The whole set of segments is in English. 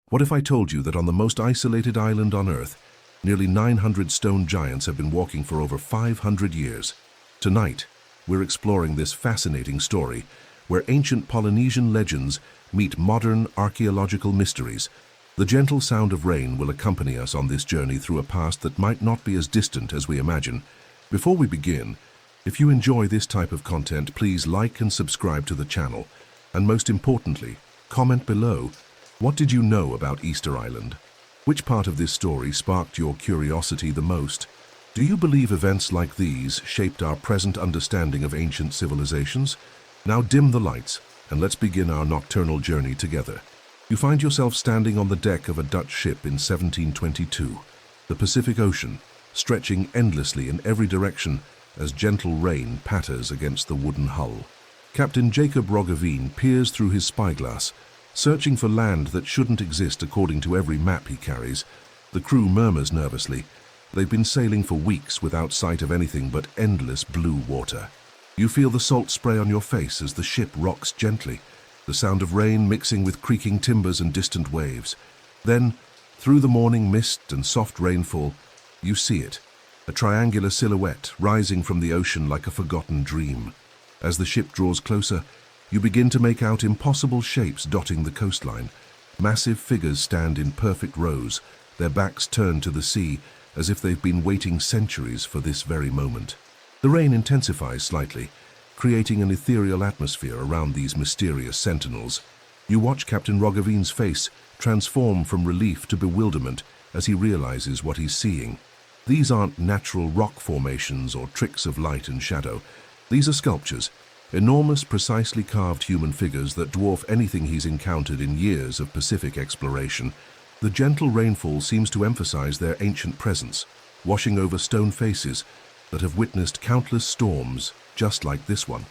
What if I told you that on the most isolated island on Earth, nearly 900 stone giants have been walking for over 500 years? Tonight, we're exploring this fascinating story where ancient Polynesian legends meet modern archaeological mysteries. The gentle sound of rain will accompany us on this journey through a past that might not be as distant as we imagine. Before we begin, if you enjoy this type of content, please like and subscribe to the channel. And most importantly, comment below. What did you know about Easter Island? Which part of this story sparked your curiosity the most? Do you believe events like these shaped our present understanding of ancient civilizations? Now dim the lights and let's begin our nocturnal journey together. You find yourself standing on the deck of a Dutch ship in 1722, the Pacific Ocean stretching endlessly in every direction as gentle rain patters against the wooden hull. Captain Jacob Roggeveen peers through his spyglass, searching for land that shouldn't exist according to every map he carries. The crew murmurs nervously. They've been sailing for weeks without sight of anything but endless blue water. You feel the salt spray on your face as the ship rocks gently, the sound of rain mixing with creaking timbers and distant waves. Then, through the morning mist and soft rainfall, you see it, a triangular silhouette rising from the ocean like a forgotten dream. As the ship draws closer, you begin to make out impossible shapes dotting the coastline. Massive figures stand in perfect rows, their backs turned to the sea, as if they've been waiting centuries for this very moment. The rain intensifies slightly, creating an ethereal atmosphere around these mysterious sentinels. You watch Captain Roggeveen's face transform from relief to bewilderment as he realizes what he's seeing. These aren't natural rock formations or tricks of light and shadow. These are sculptures, enormous, precisely carved human figures that dwarf anything he's encountered in years of Pacific exploration. The gentle rainfall seems to emphasize their ancient presence, washing over stone faces that have witnessed countless storms just like this one.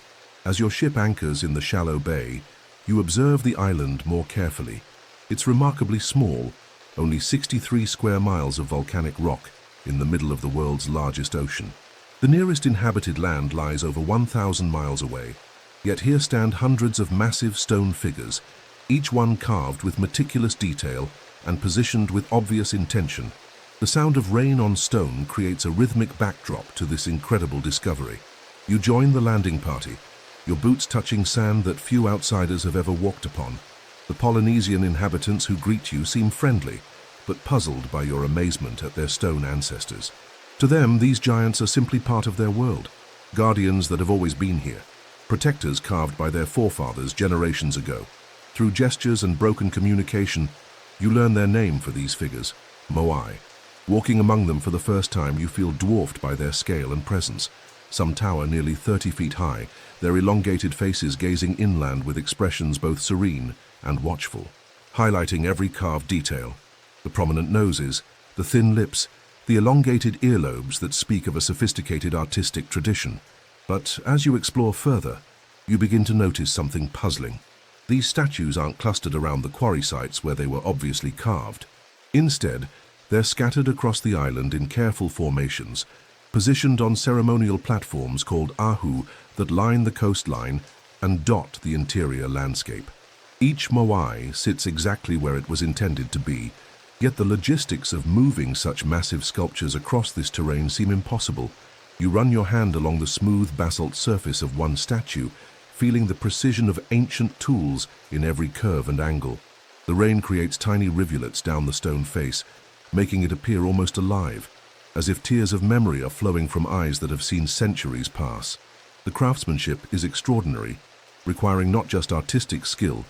As your ship anchors in the shallow bay, you observe the island more carefully. It's remarkably small, only 63 square miles of volcanic rock in the middle of the world's largest ocean. The nearest inhabited land lies over 1,000 miles away, yet here stand hundreds of massive stone figures, each one carved with meticulous detail and positioned with obvious intention. The sound of rain on stone creates a rhythmic backdrop to this incredible discovery. You join the landing party, your boots touching sand that few outsiders have ever walked upon. The Polynesian inhabitants who greet you seem friendly, but puzzled by your amazement at their stone ancestors. To them, these giants are simply part of their world, guardians that have always been here, protectors carved by their forefathers generations ago. Through gestures and broken communication, you learn their name for these figures, Moai. Walking among them for the first time, you feel dwarfed by their scale and presence. Some tower nearly 30 feet high, their elongated faces gazing inland with expressions both serene and watchful, highlighting every carved detail. The prominent noses, the thin lips, the elongated earlobes that speak of a sophisticated artistic tradition. But as you explore further, you begin to notice something puzzling. These statues aren't clustered around the quarry sites where they were obviously carved. Instead, they're scattered across the island in careful formations, positioned on ceremonial platforms called ahu that line the coastline and dot the interior landscape. Each moai sits exactly where it was intended to be, yet the logistics of moving such massive sculptures across this terrain seem impossible. You run your hand along the smooth basalt surface of one statue, feeling the precision of ancient tools in every curve and angle. The rain creates tiny rivulets down the stone face, making it appear almost alive, as if tears of memory are flowing from eyes that have seen centuries pass. The craftsmanship is extraordinary, requiring not just artistic skill,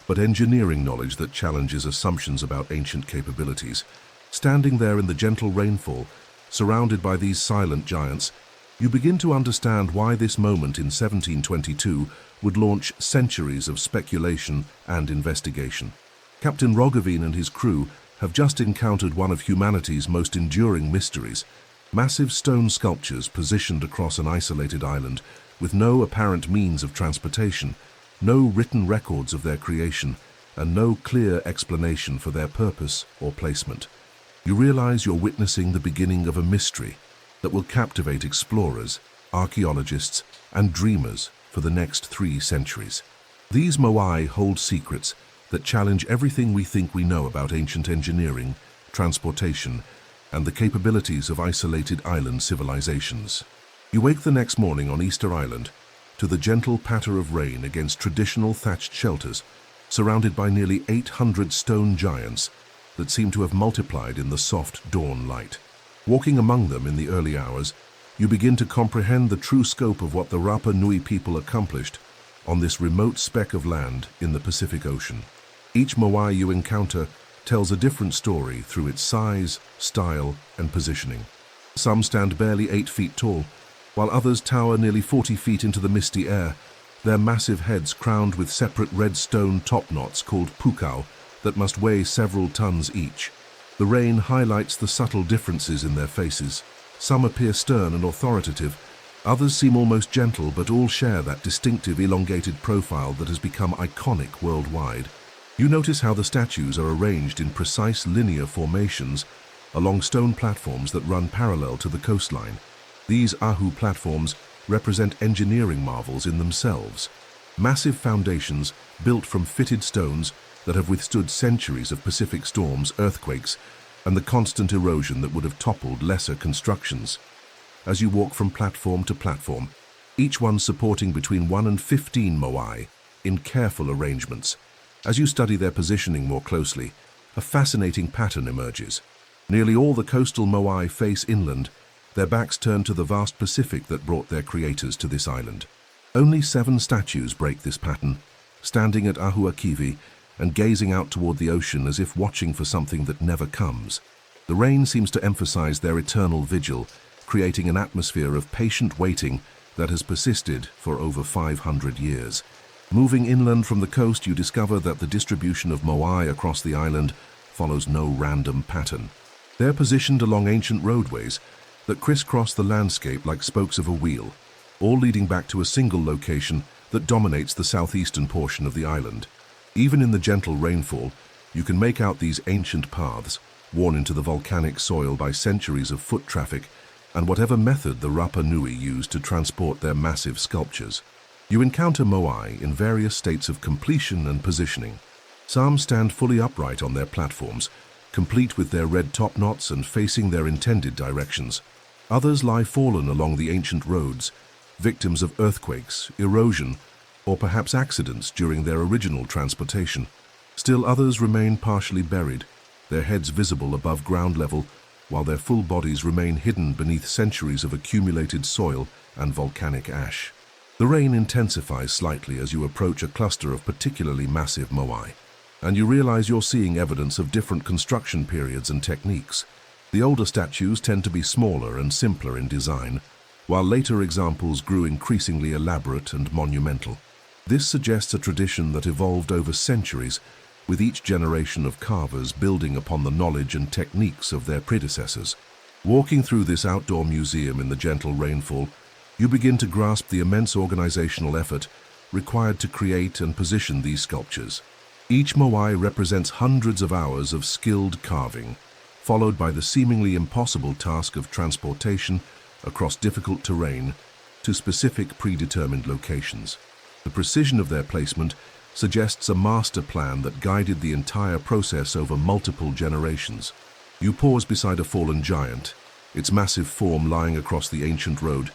but engineering knowledge that challenges assumptions about ancient capabilities. Standing there in the gentle rainfall, surrounded by these silent giants, you begin to understand why this moment in 1722 would launch centuries of speculation and investigation. Captain Roggeveen and his crew have just encountered one of humanity's most enduring mysteries, massive stone sculptures positioned across an isolated island with no apparent means of transportation, no written records of their creation, and no clear explanation for their purpose or placement. You realize you're witnessing the beginning of a mystery that will captivate explorers, archaeologists, and dreamers for the next 3 centuries. These moai hold secrets that challenge everything we think we know about ancient engineering, transportation, and the capabilities of isolated island civilizations. You wake the next morning on Easter Island to the gentle patter of rain against traditional thatched shelters, surrounded by nearly 800 stone giants that seem to have multiplied in the soft dawn light. Walking among them in the early hours, you begin to comprehend the true scope of what the Rapa Nui people accomplished on this remote speck of land in the Pacific Ocean. Each Moai you encounter tells a different story through its size, style, and positioning. Some stand barely 8 feet tall, while others tower nearly 40 feet into the misty air, their massive heads crowned with separate red stone top knots called pukau that must weigh several tons each. The rain highlights the subtle differences in their faces. Some appear stern and authoritative, others seem almost gentle, but all share that distinctive elongated profile that has become iconic worldwide. You notice how the statues are arranged in precise linear formations along stone platforms that run parallel to the coastline. These ahu platforms represent engineering marvels in themselves. Massive foundations built from fitted stones that have withstood centuries of Pacific storms, earthquakes, and the constant erosion that would have toppled lesser constructions. As you walk from platform to platform, each one supporting between 1 and 15 moai in careful arrangements. As you study their positioning more closely, a fascinating pattern emerges. Nearly all the coastal moai face inland, their backs turned to the vast Pacific that brought their creators to this island. Only 7 statues break this pattern, standing at Ahuakivi and gazing out toward the ocean as if watching for something that never comes. The rain seems to emphasize their eternal vigil, creating an atmosphere of patient waiting that has persisted for over 500 years. Moving inland from the coast, you discover that the distribution of moai across the island follows no random pattern. They're positioned along ancient roadways that crisscross the landscape like spokes of a wheel, all leading back to a single location that dominates the southeastern portion of the island. Even in the gentle rainfall, you can make out these ancient paths, worn into the volcanic soil by centuries of foot traffic and whatever method the Rapa Nui used to transport their massive sculptures. You encounter moai in various states of completion and positioning. Some stand fully upright on their platforms, complete with their red top knots and facing their intended directions. Others lie fallen along the ancient roads, victims of earthquakes, erosion, or perhaps accidents during their original transportation. Still others remain partially buried, their heads visible above ground level, while their full bodies remain hidden beneath centuries of accumulated soil and volcanic ash. The rain intensifies slightly as you approach a cluster of particularly massive moai, and you realize you're seeing evidence of different construction periods and techniques. The older statues tend to be smaller and simpler in design, while later examples grew increasingly elaborate and monumental. This suggests a tradition that evolved over centuries, with each generation of carvers building upon the knowledge and techniques of their predecessors. Walking through this outdoor museum in the gentle rainfall, you begin to grasp the immense organizational effort required to create and position these sculptures. Each moai represents hundreds of hours of skilled carving, followed by the seemingly impossible task of transportation across difficult terrain to specific predetermined locations. The precision of their placement suggests a master plan that guided the entire process over multiple generations. You pause beside a fallen giant, its massive form lying across the ancient road,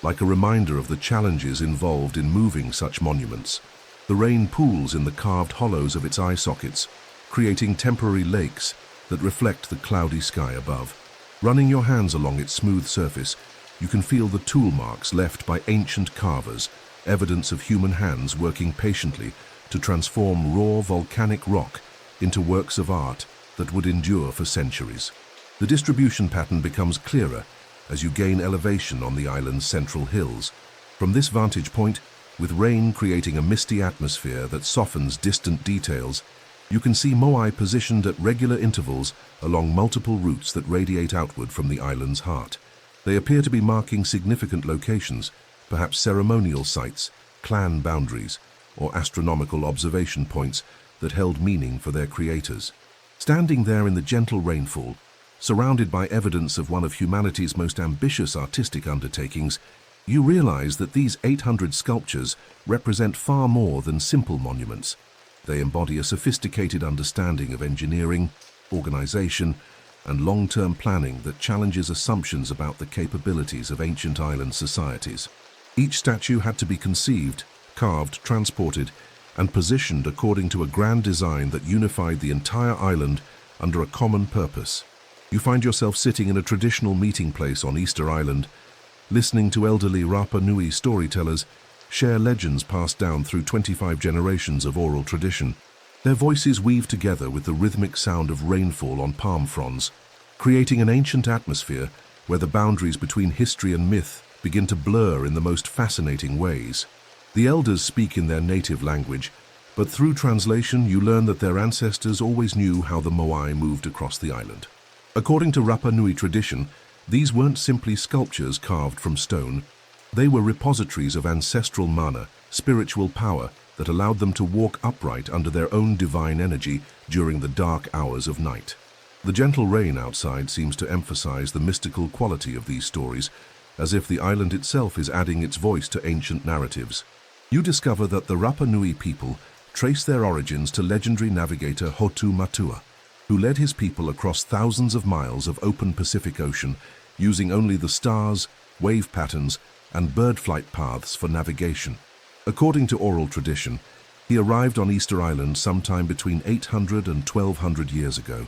like a reminder of the challenges involved in moving such monuments. The rain pools in the carved hollows of its eye sockets, creating temporary lakes that reflect the cloudy sky above. Running your hands along its smooth surface, you can feel the tool marks left by ancient carvers, evidence of human hands working patiently to transform raw volcanic rock into works of art that would endure for centuries. The distribution pattern becomes clearer as you gain elevation on the island's central hills. From this vantage point, with rain creating a misty atmosphere that softens distant details, you can see moai positioned at regular intervals along multiple routes that radiate outward from the island's heart. They appear to be marking significant locations, perhaps ceremonial sites, clan boundaries, or astronomical observation points that held meaning for their creators. Standing there in the gentle rainfall, surrounded by evidence of one of humanity's most ambitious artistic undertakings, you realize that these 800 sculptures represent far more than simple monuments. They embody a sophisticated understanding of engineering, organization, and long-term planning that challenges assumptions about the capabilities of ancient island societies. Each statue had to be conceived, carved, transported, and positioned according to a grand design that unified the entire island under a common purpose. You find yourself sitting in a traditional meeting place on Easter Island, listening to elderly Rapa Nui storytellers share legends passed down through 25 generations of oral tradition. Their voices weave together with the rhythmic sound of rainfall on palm fronds, creating an ancient atmosphere where the boundaries between history and myth begin to blur in the most fascinating ways. The elders speak in their native language, but through translation you learn that their ancestors always knew how the Moai moved across the island. According to Rapa Nui tradition, these weren't simply sculptures carved from stone. They were repositories of ancestral mana, spiritual power, that allowed them to walk upright under their own divine energy during the dark hours of night. The gentle rain outside seems to emphasize the mystical quality of these stories, as if the island itself is adding its voice to ancient narratives. You discover that the Rapa Nui people trace their origins to legendary navigator Hotu Matua, who led his people across thousands of miles of open Pacific Ocean using only the stars, wave patterns, and bird flight paths for navigation. According to oral tradition, he arrived on Easter Island sometime between 800 and 1200 years ago,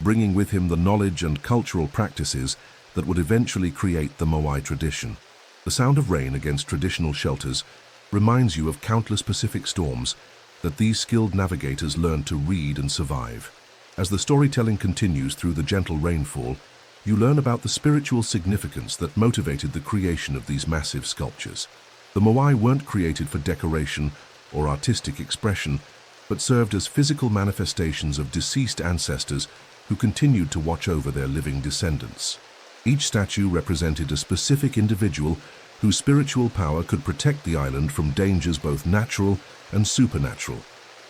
bringing with him the knowledge and cultural practices that would eventually create the Moai tradition. The sound of rain against traditional shelters reminds you of countless Pacific storms that these skilled navigators learned to read and survive. As the storytelling continues through the gentle rainfall, you learn about the spiritual significance that motivated the creation of these massive sculptures. The Moai weren't created for decoration or artistic expression, but served as physical manifestations of deceased ancestors who continued to watch over their living descendants. Each statue represented a specific individual whose spiritual power could protect the island from dangers both natural and supernatural.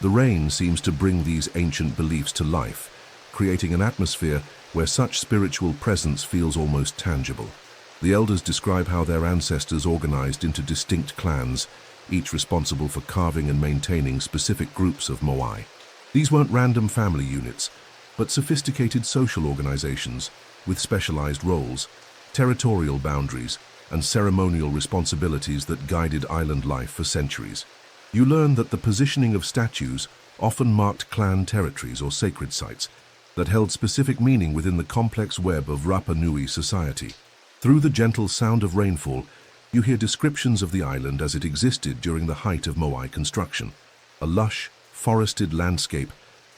The rain seems to bring these ancient beliefs to life, creating an atmosphere where such spiritual presence feels almost tangible. The elders describe how their ancestors organized into distinct clans, each responsible for carving and maintaining specific groups of Moai. These weren't random family units, but sophisticated social organizations with specialized roles, territorial boundaries, and ceremonial responsibilities that guided island life for centuries. You learn that the positioning of statues often marked clan territories or sacred sites that held specific meaning within the complex web of Rapa Nui society. Through the gentle sound of rainfall, you hear descriptions of the island as it existed during the height of Moai construction, a lush, forested landscape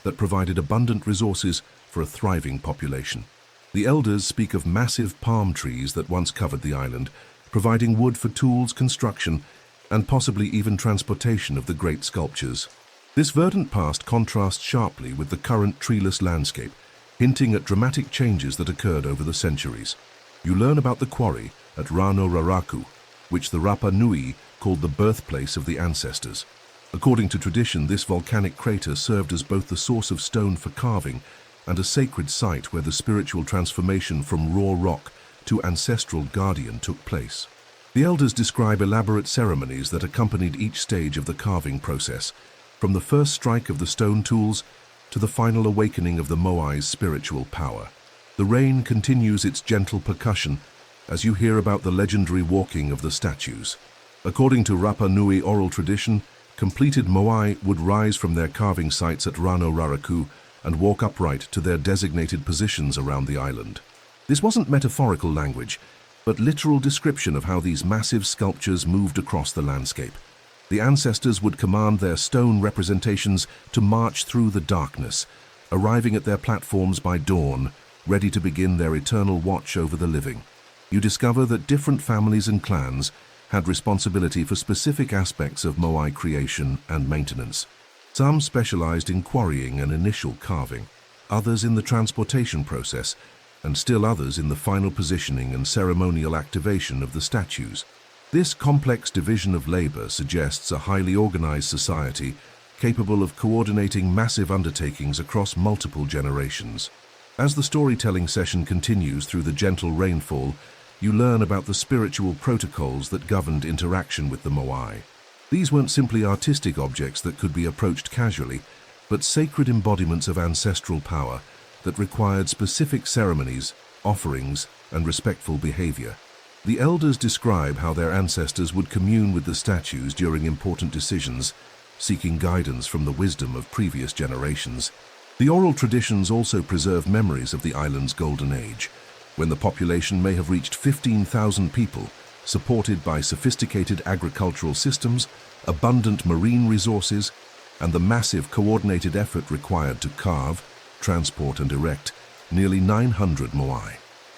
that provided abundant resources for a thriving population. The elders speak of massive palm trees that once covered the island, providing wood for tools, construction, and possibly even transportation of the great sculptures. This verdant past contrasts sharply with the current treeless landscape, hinting at dramatic changes that occurred over the centuries. You learn about the quarry at Rano Raraku, which the Rapa Nui called the birthplace of the ancestors. According to tradition, this volcanic crater served as both the source of stone for carving and a sacred site where the spiritual transformation from raw rock to ancestral guardian took place. The elders describe elaborate ceremonies that accompanied each stage of the carving process, from the first strike of the stone tools to the final awakening of the Moai's spiritual power. The rain continues its gentle percussion as you hear about the legendary walking of the statues. According to Rapa Nui oral tradition, completed Moai would rise from their carving sites at Rano Raraku and walk upright to their designated positions around the island. This wasn't metaphorical language, but literal description of how these massive sculptures moved across the landscape. The ancestors would command their stone representations to march through the darkness, arriving at their platforms by dawn, ready to begin their eternal watch over the living. You discover that different families and clans had responsibility for specific aspects of Moai creation and maintenance. Some specialized in quarrying and initial carving, others in the transportation process, and still others in the final positioning and ceremonial activation of the statues. This complex division of labor suggests a highly organized society capable of coordinating massive undertakings across multiple generations. As the storytelling session continues through the gentle rainfall, you learn about the spiritual protocols that governed interaction with the Moai. These weren't simply artistic objects that could be approached casually, but sacred embodiments of ancestral power that required specific ceremonies, offerings, and respectful behavior. The elders describe how their ancestors would commune with the statues during important decisions, seeking guidance from the wisdom of previous generations. The oral traditions also preserve memories of the island's golden age, when the population may have reached 15,000 people, supported by sophisticated agricultural systems, abundant marine resources, and the massive coordinated effort required to carve, transport, and erect nearly 900 Moai.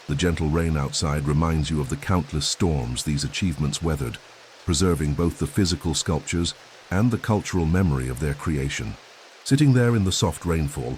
The gentle rain outside reminds you of the countless storms these achievements weathered, preserving both the physical sculptures and the cultural memory of their creation. Sitting there in the soft rainfall,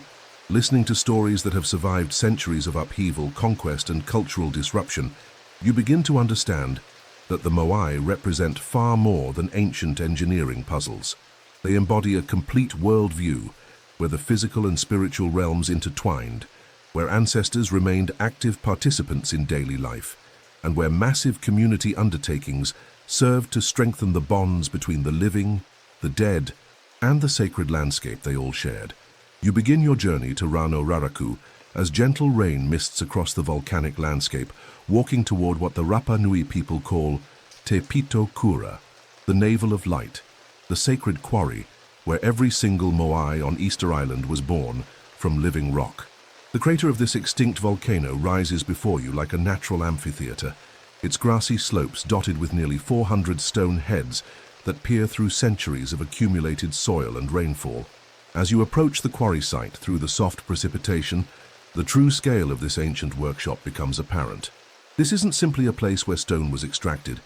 listening to stories that have survived centuries of upheaval, conquest, and cultural disruption, you begin to understand that the Moai represent far more than ancient engineering puzzles. They embody a complete worldview where the physical and spiritual realms intertwined, where ancestors remained active participants in daily life, and where massive community undertakings served to strengthen the bonds between the living, the dead, and the sacred landscape they all shared. You begin your journey to Rano Raraku as gentle rain mists across the volcanic landscape, walking toward what the Rapa Nui people call Te Pito Kura, the Navel of Light, the sacred quarry where every single Moai on Easter Island was born from living rock. The crater of this extinct volcano rises before you like a natural amphitheater, its grassy slopes dotted with nearly 400 stone heads that peer through centuries of accumulated soil and rainfall. As you approach the quarry site through the soft precipitation, the true scale of this ancient workshop becomes apparent. This isn't simply a place where stone was extracted.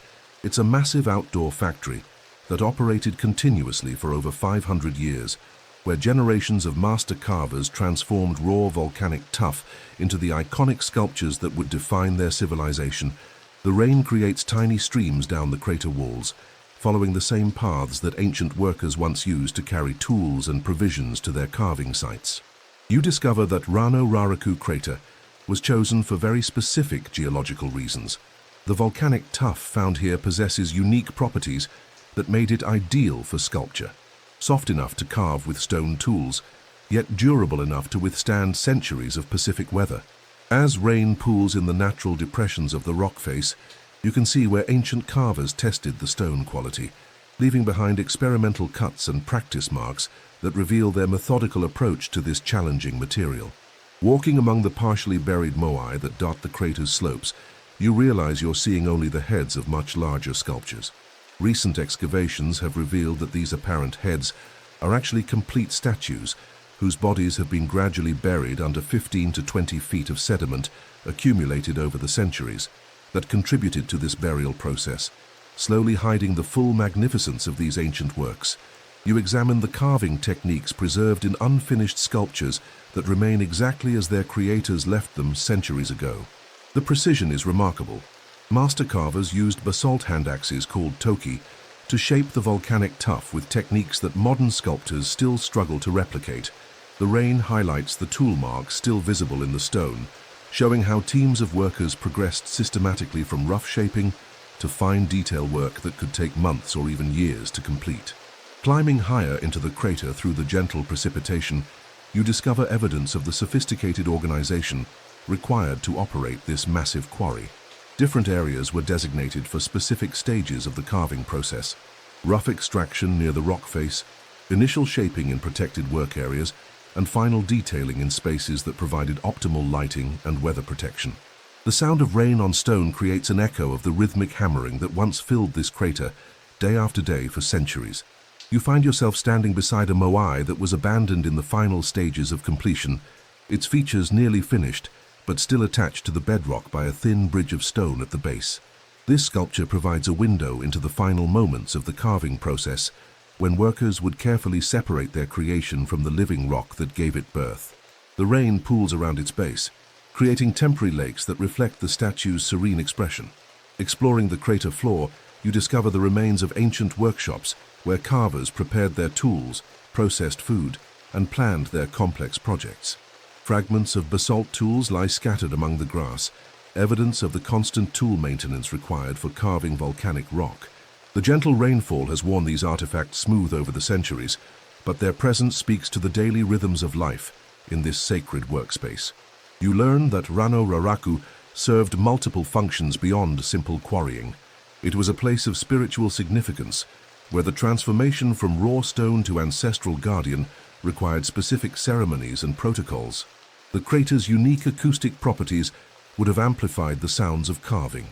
It's a massive outdoor factory that operated continuously for over 500 years, where generations of master carvers transformed raw volcanic tuff into the iconic sculptures that would define their civilization. The rain creates tiny streams down the crater walls, following the same paths that ancient workers once used to carry tools and provisions to their carving sites. You discover that Rano Raraku crater was chosen for very specific geological reasons. The volcanic tuff found here possesses unique properties that made it ideal for sculpture. Soft enough to carve with stone tools, yet durable enough to withstand centuries of Pacific weather. As rain pools in the natural depressions of the rock face, you can see where ancient carvers tested the stone quality, leaving behind experimental cuts and practice marks that reveal their methodical approach to this challenging material. Walking among the partially buried Moai that dot the crater's slopes, you realize you're seeing only the heads of much larger sculptures. Recent excavations have revealed that these apparent heads are actually complete statues whose bodies have been gradually buried under 15 to 20 feet of sediment accumulated over the centuries that contributed to this burial process, slowly hiding the full magnificence of these ancient works. You examine the carving techniques preserved in unfinished sculptures that remain exactly as their creators left them centuries ago. The precision is remarkable. Master carvers used basalt hand axes called toki to shape the volcanic tuff with techniques that modern sculptors still struggle to replicate. The rain highlights the tool marks still visible in the stone, showing how teams of workers progressed systematically from rough shaping to fine detail work that could take months or even years to complete. Climbing higher into the crater through the gentle precipitation, you discover evidence of the sophisticated organization required to operate this massive quarry. Different areas were designated for specific stages of the carving process: rough extraction near the rock face, initial shaping in protected work areas, and final detailing in spaces that provided optimal lighting and weather protection. The sound of rain on stone creates an echo of the rhythmic hammering that once filled this crater day after day for centuries. You find yourself standing beside a Moai that was abandoned in the final stages of completion, its features nearly finished, but still attached to the bedrock by a thin bridge of stone at the base. This sculpture provides a window into the final moments of the carving process, when workers would carefully separate their creation from the living rock that gave it birth. The rain pools around its base, creating temporary lakes that reflect the statue's serene expression. Exploring the crater floor, you discover the remains of ancient workshops where carvers prepared their tools, processed food, and planned their complex projects. Fragments of basalt tools lie scattered among the grass, evidence of the constant tool maintenance required for carving volcanic rock. The gentle rainfall has worn these artifacts smooth over the centuries, but their presence speaks to the daily rhythms of life in this sacred workspace. You learn that Rano Raraku served multiple functions beyond simple quarrying. It was a place of spiritual significance, where the transformation from raw stone to ancestral guardian required specific ceremonies and protocols. The crater's unique acoustic properties would have amplified the sounds of carving,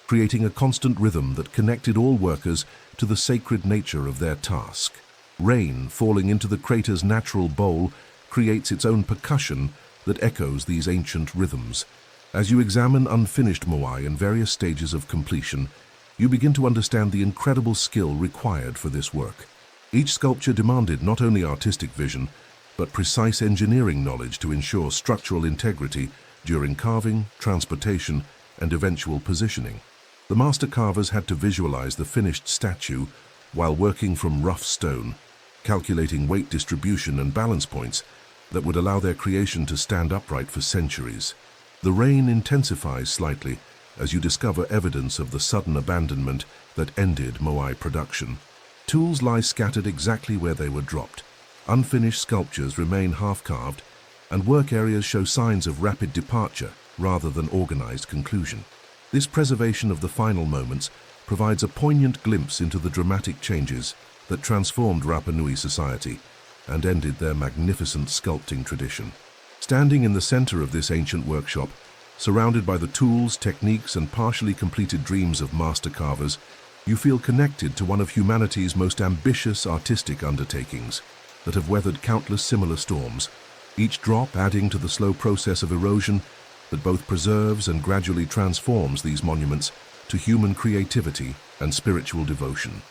creating a constant rhythm that connected all workers to the sacred nature of their task. Rain falling into the crater's natural bowl creates its own percussion that echoes these ancient rhythms. As you examine unfinished Moai in various stages of completion, you begin to understand the incredible skill required for this work. Each sculpture demanded not only artistic vision, but precise engineering knowledge to ensure structural integrity during carving, transportation, and eventual positioning. The master carvers had to visualize the finished statue while working from rough stone, calculating weight distribution and balance points that would allow their creation to stand upright for centuries. The rain intensifies slightly as you discover evidence of the sudden abandonment that ended Moai production. Tools lie scattered exactly where they were dropped. Unfinished sculptures remain half-carved, and work areas show signs of rapid departure rather than organized conclusion. This preservation of the final moments provides a poignant glimpse into the dramatic changes that transformed Rapa Nui society and ended their magnificent sculpting tradition. Standing in the center of this ancient workshop, surrounded by the tools, techniques, and partially completed dreams of master carvers, you feel connected to one of humanity's most ambitious artistic undertakings that have weathered countless similar storms, each drop adding to the slow process of erosion that both preserves and gradually transforms these monuments to human creativity and spiritual devotion.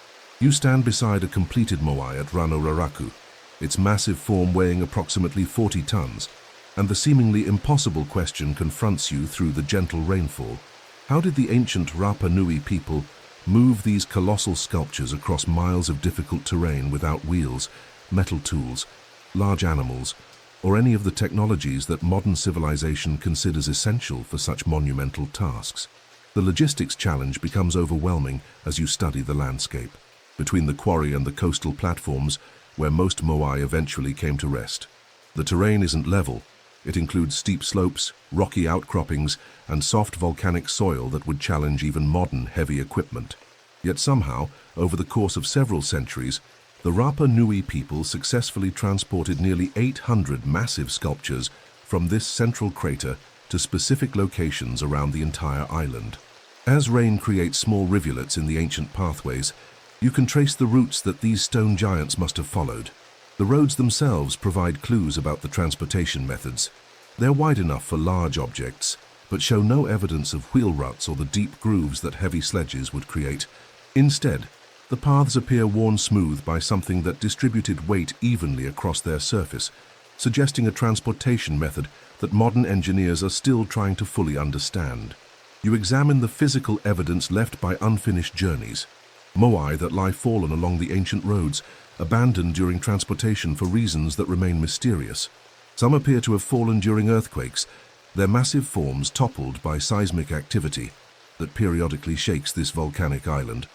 You stand beside a completed Moai at Rano Raraku, its massive form weighing approximately 40 tons, and the seemingly impossible question confronts you through the gentle rainfall. How did the ancient Rapa Nui people move these colossal sculptures across miles of difficult terrain without wheels, metal tools, large animals, or any of the technologies that modern civilization considers essential for such monumental tasks? The logistics challenge becomes overwhelming as you study the landscape. Between the quarry and the coastal platforms, where most Moai eventually came to rest, the terrain isn't level. It includes steep slopes, rocky outcroppings, and soft volcanic soil that would challenge even modern heavy equipment. Yet somehow, over the course of several centuries, the Rapa Nui people successfully transported nearly 800 massive sculptures from this central crater to specific locations around the entire island. As rain creates small rivulets in the ancient pathways, you can trace the routes that these stone giants must have followed. The roads themselves provide clues about the transportation methods. They're wide enough for large objects, but show no evidence of wheel ruts or the deep grooves that heavy sledges would create. Instead, the paths appear worn smooth by something that distributed weight evenly across their surface, suggesting a transportation method that modern engineers are still trying to fully understand. You examine the physical evidence left by unfinished journeys. Moai that lie fallen along the ancient roads, abandoned during transportation for reasons that remain mysterious. Some appear to have fallen during earthquakes, their massive forms toppled by seismic activity that periodically shakes this volcanic island.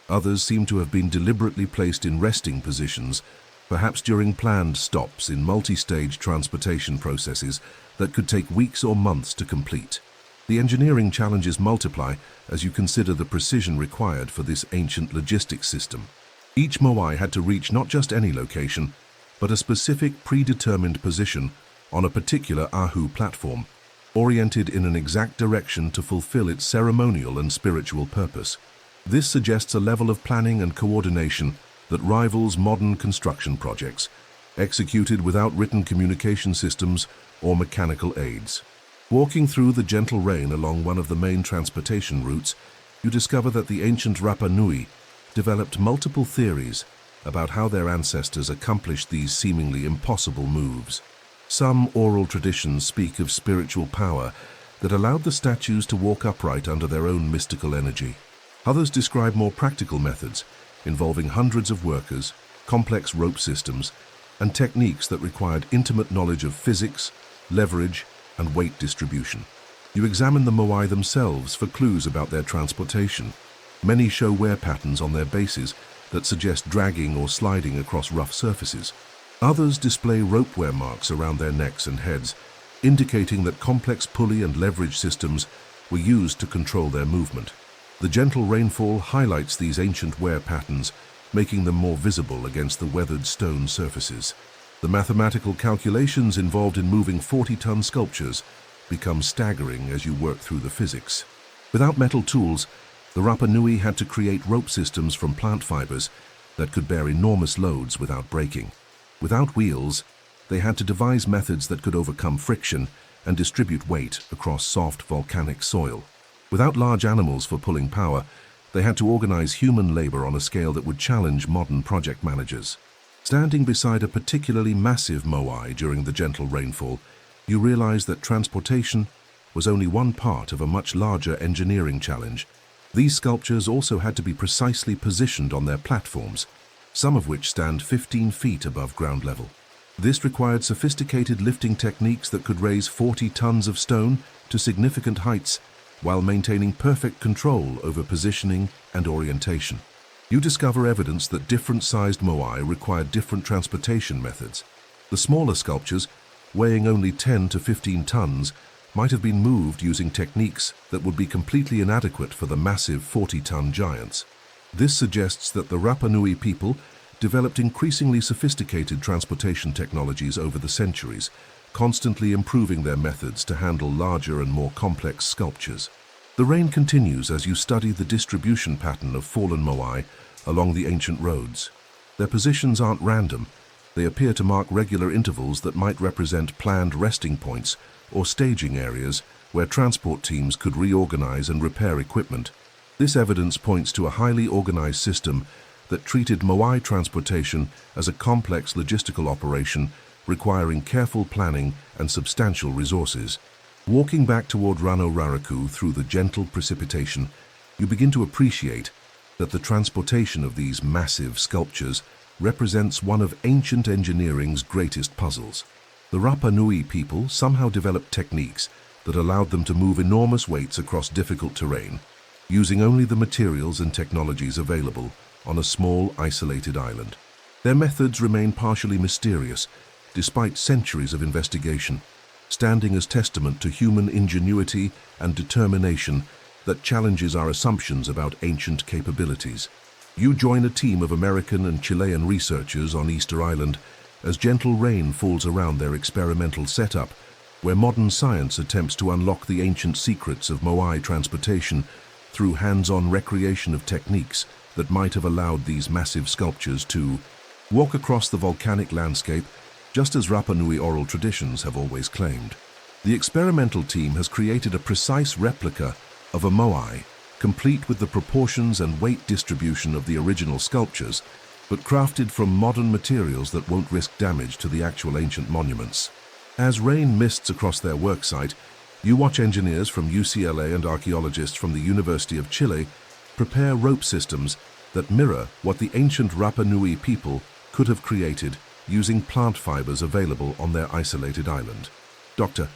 Others seem to have been deliberately placed in resting positions, perhaps during planned stops in multi-stage transportation processes that could take weeks or months to complete. The engineering challenges multiply as you consider the precision required for this ancient logistics system. Each Moai had to reach not just any location, but a specific predetermined position on a particular Ahu platform, oriented in an exact direction to fulfill its ceremonial and spiritual purpose. This suggests a level of planning and coordination that rivals modern construction projects, executed without written communication systems or mechanical aids. Walking through the gentle rain along one of the main transportation routes, you discover that the ancient Rapa Nui developed multiple theories about how their ancestors accomplished these seemingly impossible moves. Some oral traditions speak of spiritual power that allowed the statues to walk upright under their own mystical energy. Others describe more practical methods involving hundreds of workers, complex rope systems, and techniques that required intimate knowledge of physics, leverage, and weight distribution. You examine the Moai themselves for clues about their transportation. Many show wear patterns on their bases that suggest dragging or sliding across rough surfaces. Others display rope wear marks around their necks and heads, indicating that complex pulley and leverage systems were used to control their movement. The gentle rainfall highlights these ancient wear patterns, making them more visible against the weathered stone surfaces. The mathematical calculations involved in moving 40-ton sculptures become staggering as you work through the physics. Without metal tools, the Rapa Nui had to create rope systems from plant fibers that could bear enormous loads without breaking. Without wheels, they had to devise methods that could overcome friction and distribute weight across soft volcanic soil. Without large animals for pulling power, they had to organize human labor on a scale that would challenge modern project managers. Standing beside a particularly massive Moai during the gentle rainfall, you realize that transportation was only one part of a much larger engineering challenge. These sculptures also had to be precisely positioned on their platforms, some of which stand 15 feet above ground level. This required sophisticated lifting techniques that could raise 40 tons of stone to significant heights while maintaining perfect control over positioning and orientation. You discover evidence that different-sized Moai required different transportation methods. The smaller sculptures, weighing only 10 to 15 tons, might have been moved using techniques that would be completely inadequate for the massive 40-ton giants. This suggests that the Rapa Nui people developed increasingly sophisticated transportation technologies over the centuries, constantly improving their methods to handle larger and more complex sculptures. The rain continues as you study the distribution pattern of fallen Moai along the ancient roads. Their positions aren't random. They appear to mark regular intervals that might represent planned resting points or staging areas where transport teams could reorganize and repair equipment. This evidence points to a highly organized system that treated Moai transportation as a complex logistical operation requiring careful planning and substantial resources. Walking back toward Rano Raraku through the gentle precipitation, you begin to appreciate that the transportation of these massive sculptures represents one of ancient engineering's greatest puzzles. The Rapa Nui people somehow developed techniques that allowed them to move enormous weights across difficult terrain, using only the materials and technologies available on a small, isolated island. Their methods remain partially mysterious, despite centuries of investigation, standing as testament to human ingenuity and determination that challenges our assumptions about ancient capabilities. You join a team of American and Chilean researchers on Easter Island as gentle rain falls around their experimental setup, where modern science attempts to unlock the ancient secrets of Moai transportation through hands-on recreation of techniques that might have allowed these massive sculptures to walk across the volcanic landscape, just as Rapa Nui oral traditions have always claimed. The experimental team has created a precise replica of a Moai, complete with the proportions and weight distribution of the original sculptures, but crafted from modern materials that won't risk damage to the actual ancient monuments. As rain mists across their worksite, you watch engineers from UCLA and archaeologists from the University of Chile prepare rope systems that mirror what the ancient Rapa Nui people could have created using plant fibers available on their isolated island. Dr.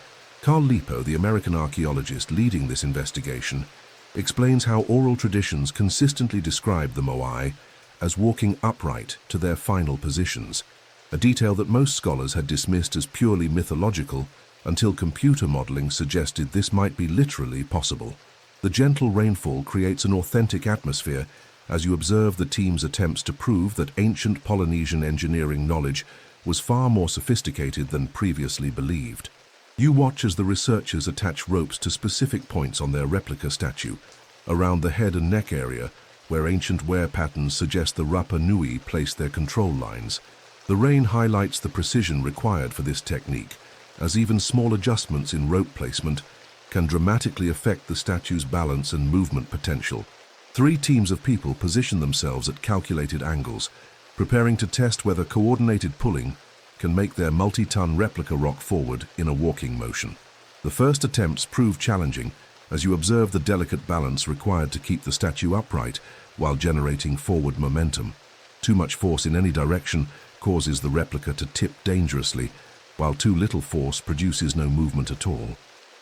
Carl Lipo, the American archaeologist leading this investigation, explains how oral traditions consistently describe the Moai as walking upright to their final positions, a detail that most scholars had dismissed as purely mythological until computer modeling suggested this might be literally possible. The gentle rainfall creates an authentic atmosphere as you observe the team's attempts to prove that ancient Polynesian engineering knowledge was far more sophisticated than previously believed. You watch as the researchers attach ropes to specific points on their replica statue, around the head and neck area, where ancient wear patterns suggest the Rapa Nui placed their control lines. The rain highlights the precision required for this technique, as even small adjustments in rope placement can dramatically affect the statue's balance and movement potential. 3 teams of people position themselves at calculated angles, preparing to test whether coordinated pulling can make their multi-ton replica rock forward in a walking motion. The first attempts prove challenging as you observe the delicate balance required to keep the statue upright while generating forward momentum. Too much force in any direction causes the replica to tip dangerously, while too little force produces no movement at all.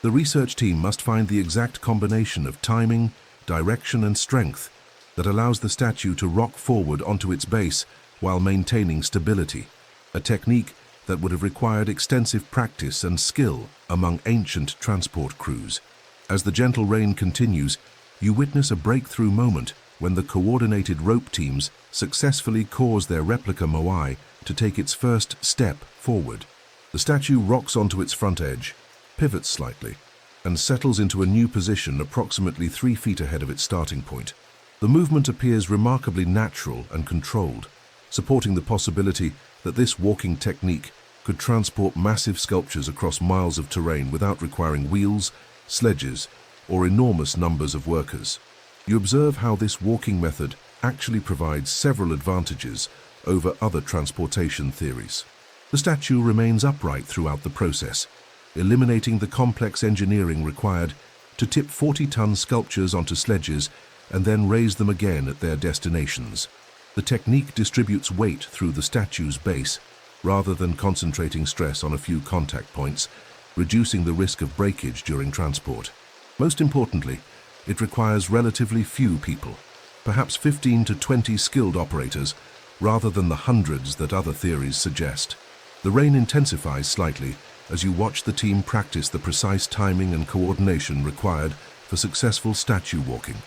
The research team must find the exact combination of timing, direction, and strength that allows the statue to rock forward onto its base while maintaining stability, a technique that would have required extensive practice and skill among ancient transport crews. As the gentle rain continues, you witness a breakthrough moment when the coordinated rope teams successfully cause their replica Moai to take its first step forward. The statue rocks onto its front edge, pivots slightly, and settles into a new position approximately 3 feet ahead of its starting point. The movement appears remarkably natural and controlled, supporting the possibility that this walking technique could transport massive sculptures across miles of terrain without requiring wheels, sledges, or enormous numbers of workers. You observe how this walking method actually provides several advantages over other transportation theories. The statue remains upright throughout the process, eliminating the complex engineering required to tip 40-ton sculptures onto sledges and then raise them again at their destinations. The technique distributes weight through the statue's base, rather than concentrating stress on a few contact points, reducing the risk of breakage during transport. Most importantly, it requires relatively few people, perhaps 15 to 20 skilled operators, rather than the hundreds that other theories suggest. The rain intensifies slightly as you watch the team practice the precise timing and coordination required for successful statue walking.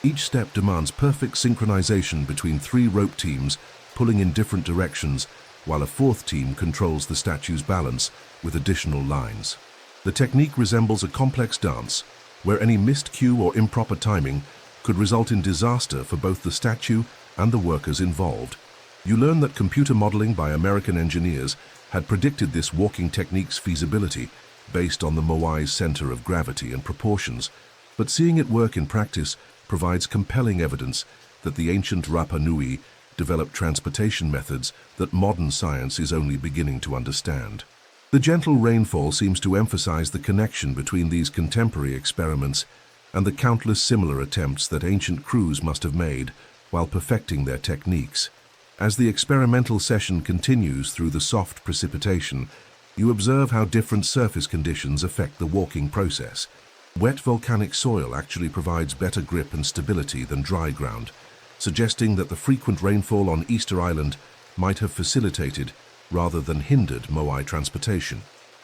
Each step demands perfect synchronization between 3 rope teams pulling in different directions, while a 4th team controls the statue's balance with additional lines. The technique resembles a complex dance, where any missed cue or improper timing could result in disaster for both the statue and the workers involved. You learn that computer modeling by American engineers had predicted this walking technique's feasibility based on the Moai's center of gravity and proportions, but seeing it work in practice provides compelling evidence that the ancient Rapa Nui developed transportation methods that modern science is only beginning to understand. The gentle rainfall seems to emphasize the connection between these contemporary experiments and the countless similar attempts that ancient crews must have made while perfecting their techniques. As the experimental session continues through the soft precipitation, you observe how different surface conditions affect the walking process. Wet volcanic soil actually provides better grip and stability than dry ground, suggesting that the frequent rainfall on Easter Island might have facilitated rather than hindered Moai transportation.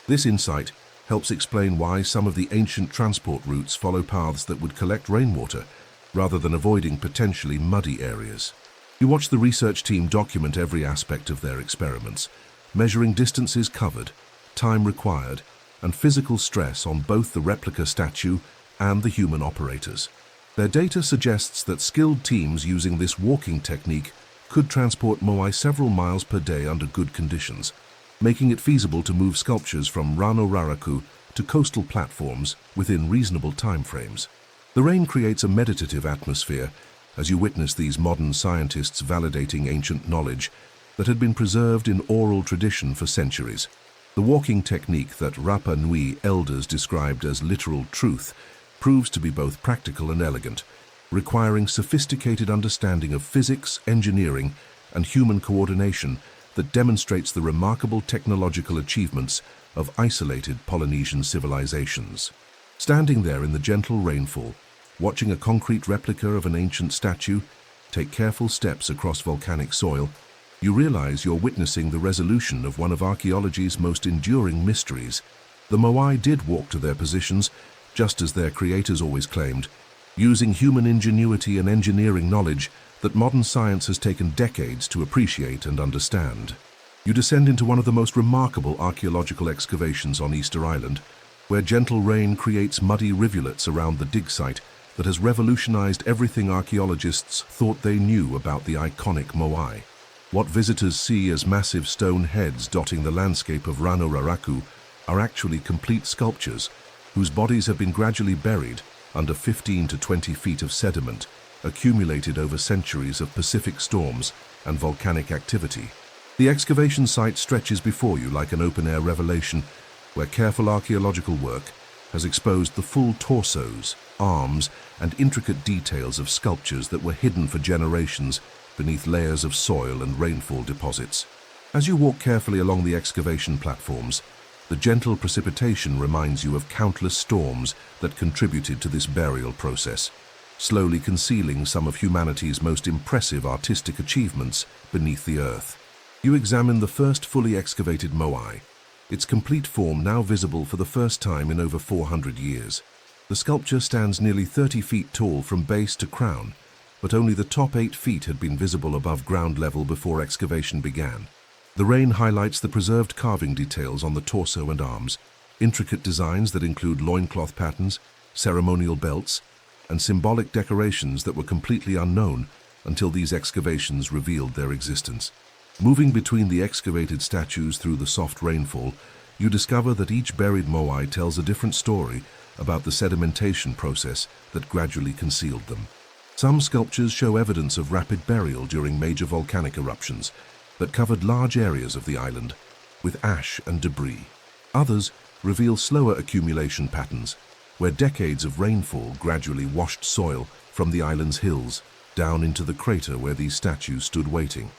This insight helps explain why some of the ancient transport routes follow paths that would collect rainwater rather than avoiding potentially muddy areas. You watch the research team document every aspect of their experiments, measuring distances covered, time required, and physical stress on both the replica statue and the human operators. Their data suggests that skilled teams using this walking technique could transport Moai several miles per day under good conditions, making it feasible to move sculptures from Rano Raraku to coastal platforms within reasonable timeframes. The rain creates a meditative atmosphere as you witness these modern scientists validating ancient knowledge that had been preserved in oral tradition for centuries. The walking technique that Rapa Nui elders described as literal truth proves to be both practical and elegant, requiring sophisticated understanding of physics, engineering, and human coordination that demonstrates the remarkable technological achievements of isolated Polynesian civilizations. Standing there in the gentle rainfall, watching a concrete replica of an ancient statue take careful steps across volcanic soil, you realize you're witnessing the resolution of one of archaeology's most enduring mysteries. The Moai did walk to their positions, just as their creators always claimed, using human ingenuity and engineering knowledge that modern science has taken decades to appreciate and understand. You descend into one of the most remarkable archaeological excavations on Easter Island, where gentle rain creates muddy rivulets around the dig site that has revolutionized everything archaeologists thought they knew about the iconic Moai. What visitors see as massive stone heads dotting the landscape of Rano Raraku are actually complete sculptures whose bodies have been gradually buried under 15 to 20 feet of sediment accumulated over centuries of Pacific storms and volcanic activity. The excavation site stretches before you like an open-air revelation where careful archaeological work has exposed the full torsos, arms, and intricate details of sculptures that were hidden for generations beneath layers of soil and rainfall deposits. As you walk carefully along the excavation platforms, the gentle precipitation reminds you of countless storms that contributed to this burial process. slowly concealing some of humanity's most impressive artistic achievements beneath the earth. You examine the first fully excavated Moai, its complete form now visible for the first time in over 400 years. The sculpture stands nearly 30 feet tall from base to crown, but only the top 8 feet had been visible above ground level before excavation began. The rain highlights the preserved carving details on the torso and arms, intricate designs that include loincloth patterns, ceremonial belts, and symbolic decorations that were completely unknown until these excavations revealed their existence. Moving between the excavated statues through the soft rainfall, you discover that each buried Moai tells a different story about the sedimentation process that gradually concealed them. Some sculptures show evidence of rapid burial during major volcanic eruptions that covered large areas of the island with ash and debris. Others reveal slower accumulation patterns, where decades of rainfall gradually washed soil from the island's hills down into the crater where these statues stood waiting.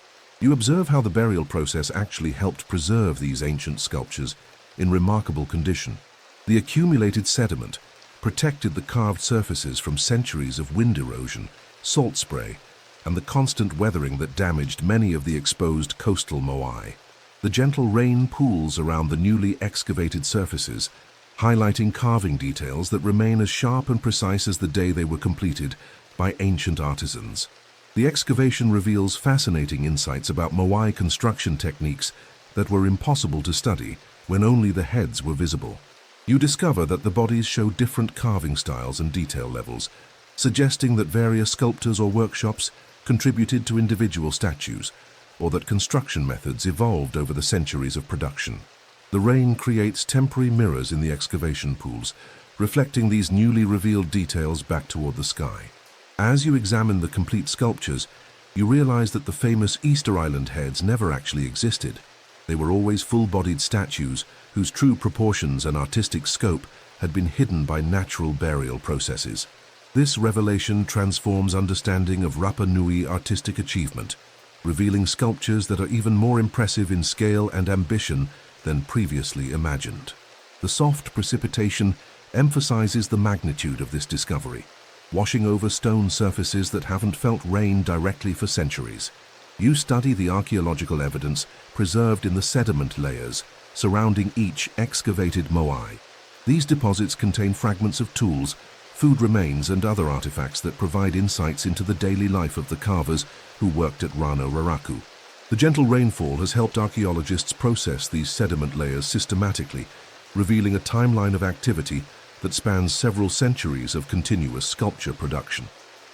You observe how the burial process actually helped preserve these ancient sculptures in remarkable condition. The accumulated sediment protected the carved surfaces from centuries of wind erosion, salt spray, and the constant weathering that damaged many of the exposed coastal Moai. The gentle rain pools around the newly excavated surfaces, highlighting carving details that remain as sharp and precise as the day they were completed by ancient artisans. The excavation reveals fascinating insights about Moai construction techniques that were impossible to study when only the heads were visible. You discover that the bodies show different carving styles and detail levels, suggesting that various sculptors or workshops contributed to individual statues, or that construction methods evolved over the centuries of production. The rain creates temporary mirrors in the excavation pools, reflecting these newly revealed details back toward the sky. As you examine the complete sculptures, you realize that the famous Easter Island heads never actually existed. They were always full-bodied statues whose true proportions and artistic scope had been hidden by natural burial processes. This revelation transforms understanding of Rapa Nui artistic achievement, revealing sculptures that are even more impressive in scale and ambition than previously imagined. The soft precipitation emphasizes the magnitude of this discovery, washing over stone surfaces that haven't felt rain directly for centuries. You study the archaeological evidence preserved in the sediment layers surrounding each excavated Moai. These deposits contain fragments of tools, food remains, and other artifacts that provide insights into the daily life of the carvers who worked at Rano Raraku. The gentle rainfall has helped archaeologists process these sediment layers systematically, revealing a timeline of activity that spans several centuries of continuous sculpture production.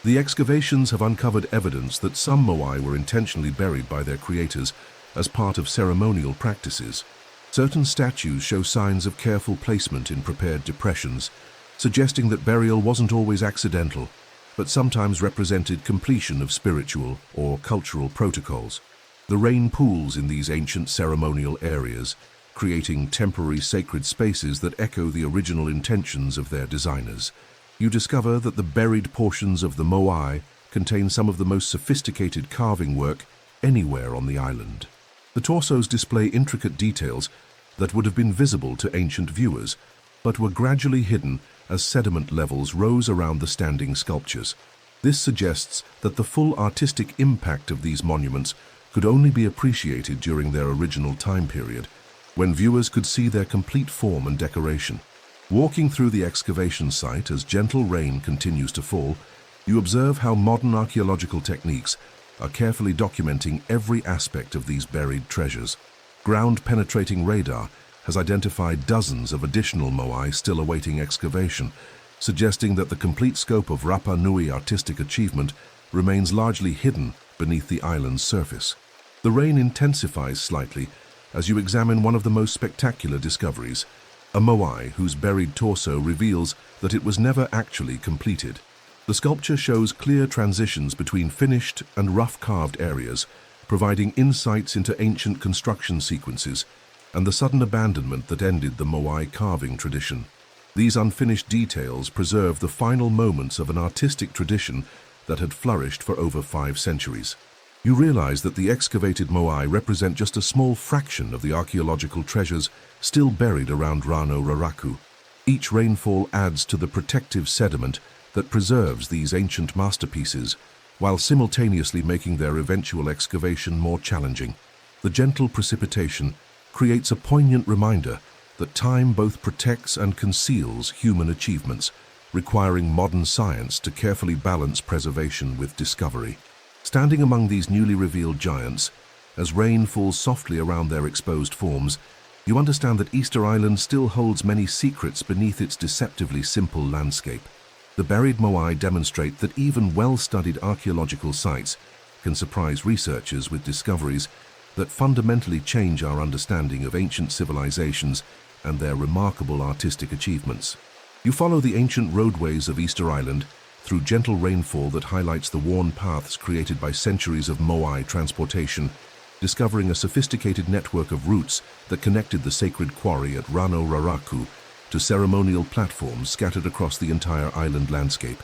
The excavations have uncovered evidence that some Moai were intentionally buried by their creators as part of ceremonial practices. Certain statues show signs of careful placement in prepared depressions, suggesting that burial wasn't always accidental, but sometimes represented completion of spiritual or cultural protocols. The rain pools in these ancient ceremonial areas, creating temporary sacred spaces that echo the original intentions of their designers. You discover that the buried portions of the Moai contain some of the most sophisticated carving work anywhere on the island. The torsos display intricate details that would have been visible to ancient viewers, but were gradually hidden as sediment levels rose around the standing sculptures. This suggests that the full artistic impact of these monuments could only be appreciated during their original time period, when viewers could see their complete form and decoration. Walking through the excavation site as gentle rain continues to fall, you observe how modern archaeological techniques are carefully documenting every aspect of these buried treasures. Ground-penetrating radar has identified dozens of additional Moai still awaiting excavation, suggesting that the complete scope of Rapa Nui artistic achievement remains largely hidden beneath the island's surface. The rain intensifies slightly as you examine one of the most spectacular discoveries, a Moai whose buried torso reveals that it was never actually completed. The sculpture shows clear transitions between finished and rough-carved areas, providing insights into ancient construction sequences and the sudden abandonment that ended the Moai carving tradition. These unfinished details preserve the final moments of an artistic tradition that had flourished for over 5 centuries. You realize that the excavated Moai represent just a small fraction of the archaeological treasures still buried around Rano Raraku. Each rainfall adds to the protective sediment that preserves these ancient masterpieces while simultaneously making their eventual excavation more challenging. The gentle precipitation creates a poignant reminder that time both protects and conceals human achievements, requiring modern science to carefully balance preservation with discovery. Standing among these newly revealed giants, as rain falls softly around their exposed forms, you understand that Easter Island still holds many secrets beneath its deceptively simple landscape. The buried Moai demonstrate that even well-studied archaeological sites can surprise researchers with discoveries that fundamentally change our understanding of ancient civilizations and their remarkable artistic achievements. You follow the ancient roadways of Easter Island through gentle rainfall that highlights the worn paths created by centuries of Moai transportation, discovering a sophisticated network of routes that connected the sacred quarry at Rano Raraku to ceremonial platforms scattered across the entire island landscape.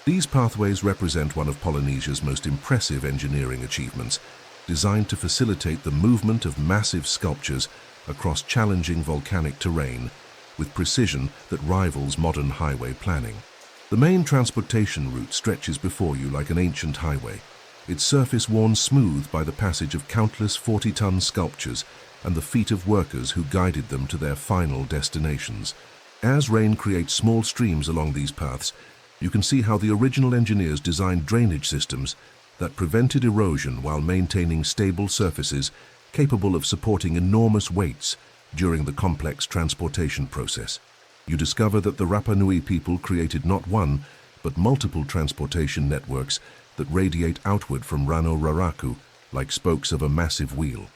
These pathways represent one of Polynesia's most impressive engineering achievements, designed to facilitate the movement of massive sculptures across challenging volcanic terrain with precision that rivals modern highway planning. The main transportation route stretches before you like an ancient highway, its surface worn smooth by the passage of countless 40-ton sculptures and the feet of workers who guided them to their final destinations. As rain creates small streams along these paths, you can see how the original engineers designed drainage systems that prevented erosion while maintaining stable surfaces capable of supporting enormous weights during the complex transportation process. You discover that the Rapa Nui people created not one, but multiple transportation networks that radiate outward from Rano Raraku like spokes of a massive wheel.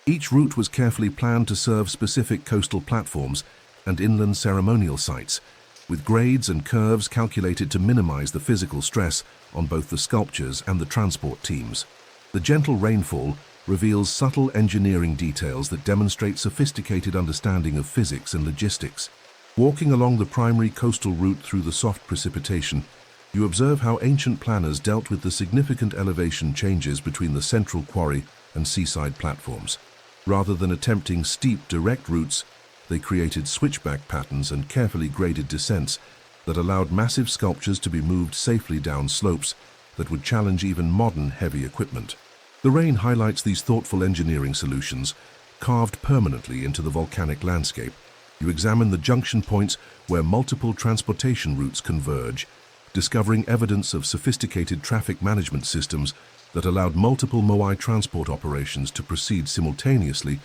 Each route was carefully planned to serve specific coastal platforms and inland ceremonial sites, with grades and curves calculated to minimize the physical stress on both the sculptures and the transport teams. The gentle rainfall reveals subtle engineering details that demonstrate sophisticated understanding of physics and logistics. Walking along the primary coastal route through the soft precipitation, you observe how ancient planners dealt with the significant elevation changes between the central quarry and seaside platforms. Rather than attempting steep, direct routes, they created switchback patterns and carefully graded descents that allowed massive sculptures to be moved safely down slopes that would challenge even modern heavy equipment. The rain highlights these thoughtful engineering solutions, carved permanently into the volcanic landscape. You examine the junction points where multiple transportation routes converge, discovering evidence of sophisticated traffic management systems that allowed multiple Moai transport operations to proceed simultaneously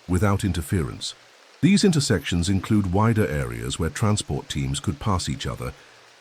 without interference. These intersections include wider areas where transport teams could pass each other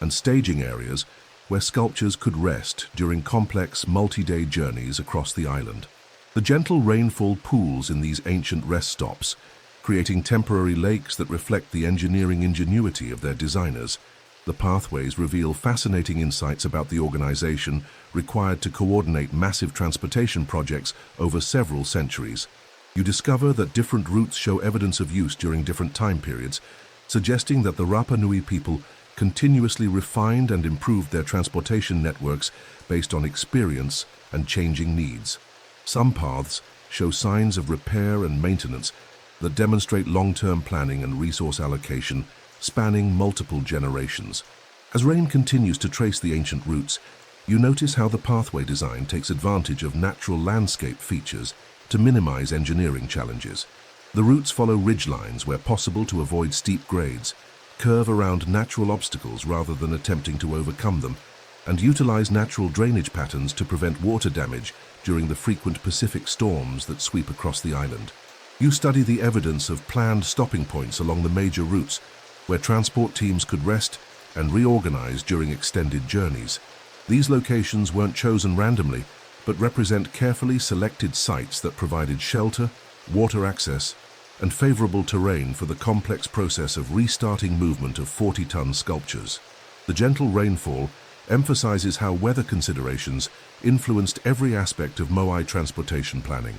and staging areas where sculptures could rest during complex multi-day journeys across the island. The gentle rainfall pools in these ancient rest stops, creating temporary lakes that reflect the engineering ingenuity of their designers. The pathways reveal fascinating insights about the organization required to coordinate massive transportation projects over several centuries. You discover that different routes show evidence of use during different time periods, suggesting that the Rapa Nui people continuously refined and improved their transportation networks based on experience and changing needs. Some paths show signs of repair and maintenance that demonstrate long-term planning and resource allocation spanning multiple generations. As rain continues to trace the ancient routes, you notice how the pathway design takes advantage of natural landscape features to minimize engineering challenges. The routes follow ridgelines where possible to avoid steep grades, curve around natural obstacles rather than attempting to overcome them, and utilize natural drainage patterns to prevent water damage during the frequent Pacific storms that sweep across the island. You study the evidence of planned stopping points along the major routes where transport teams could rest and reorganize during extended journeys. These locations weren't chosen randomly, but represent carefully selected sites that provided shelter, water access, and favorable terrain for the complex process of restarting movement of 40-ton sculptures. The gentle rainfall emphasizes how weather considerations influenced every aspect of Moai transportation planning.